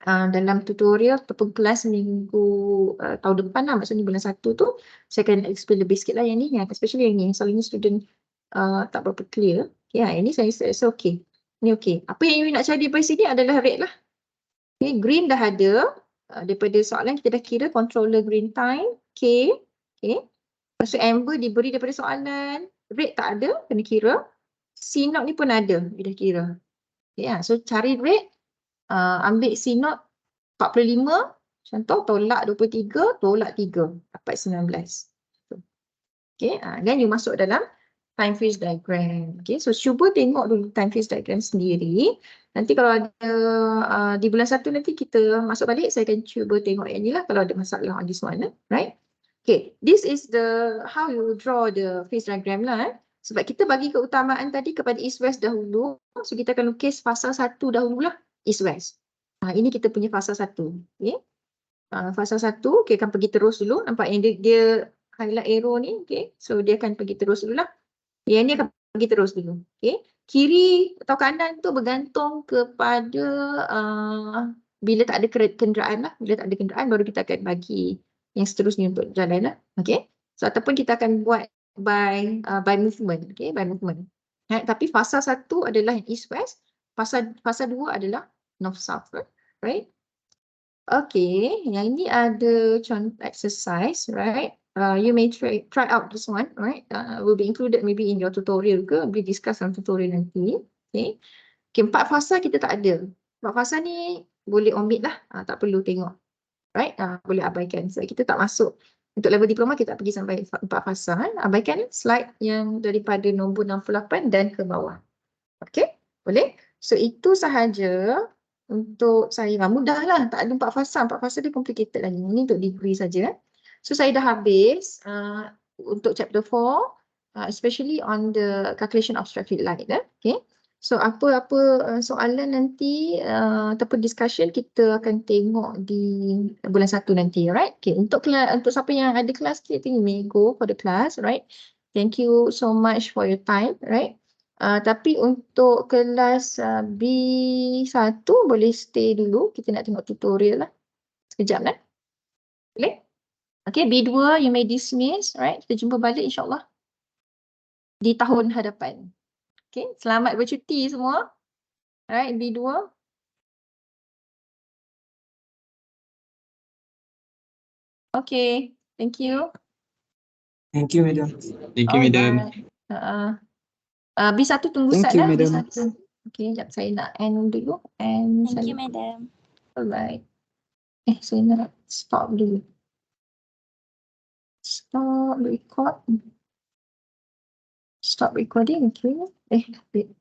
[SPEAKER 1] dalam tutorial ataupun kelas minggu tahun depan lah, maksudnya bulan 1 tu, saya akan explain lebih sikit lah yang ni, especially yang ni, selalunya student tak berapa clear. Okay, yang ni saya rasa okay. Ni okay. Apa yang you nak cari daripada sini adalah red lah. Okay, green dah ada. Daripada soalan kita dah kira controller green time, K. Okay. Lepas tu amber diberi daripada soalan. Red tak ada, kena kira. C0 ni pun ada, you dah kira. Okay, so cari red. Ambil C0 45, contoh tolak 23, tolak 3, dapat 19. Okay, then you masuk dalam time phase diagram. Okay, so cuba tengok dulu time phase diagram sendiri. Nanti kalau ada di bulan 1 nanti kita masuk balik, saya akan cuba tengok yang ni lah kalau ada masalah on this one, right? Okay, this is the how you draw the phase diagram lah. Sebab kita bagi keutamaan tadi kepada east-west dahulu, so kita akan lukis fasa 1 dahulu lah. East-west. Ini kita punya fasa 1. Okay. Fasa 1, okay, akan pergi terus dulu. Nampak yang dia highlight arrow ni. Okay. So, dia akan pergi terus dulu lah. Yang ni akan pergi terus dulu. Okay. Kiri atau kanan tu bergantung kepada bila tak ada kenderaan lah. Bila tak ada kenderaan, baru kita akan bagi yang seterusnya untuk jalan lah. Okay. So, ataupun kita akan buat by movement. Okay. By movement. Tapi fasa 1 adalah east-west. Fasa 2 adalah north-south, right? Okay, yang ini ada contoh exercise, right? You may try out this one, right? Will be included maybe in your tutorial ke, boleh discuss dalam tutorial nanti. Okay, 4 fasa kita tak ada. 4 fasa ni boleh omit lah, tak perlu tengok, right? Boleh abaikan. So kita tak masuk. Untuk level diploma kita tak pergi sampai 4 fasa. Abaikan slide yang daripada nombor 68 dan ke bawah. Okay, boleh? So itu sahaja untuk saya. Mudah lah, tak ada 4 fasa. 4 fasa dia complicated lagi. Ini untuk degree saja. So saya dah habis untuk chapter 4, especially on the calculation of traffic light. Okay. So apa-apa soalan nanti ataupun discussion kita akan tengok di bulan 1 nanti, right? Okay. Untuk siapa yang ada kelas, kita may go for the class, right? Thank you so much for your time, right? Tapi untuk kelas B1 boleh stay dulu. Kita nak tengok tutorial lah. Sekejap lah. Boleh? Okay, B2 you may dismiss. Right? Kita jumpa balik insyaAllah di tahun hadapan. Okay, selamat bercuti semua. Alright, B2. Okay, thank you.
[SPEAKER 3] Thank you, madam.
[SPEAKER 5] Thank you, madam.
[SPEAKER 1] B1 tunggu
[SPEAKER 5] Thank
[SPEAKER 1] start
[SPEAKER 5] you,
[SPEAKER 1] dah.
[SPEAKER 5] madam.
[SPEAKER 1] B1. Okay, sekejap saya nak end dulu. And
[SPEAKER 2] Thank you,
[SPEAKER 1] saya,
[SPEAKER 2] madam.
[SPEAKER 1] alright. Saya nak stop dulu. Stop record. Stop recording, okay. Wait.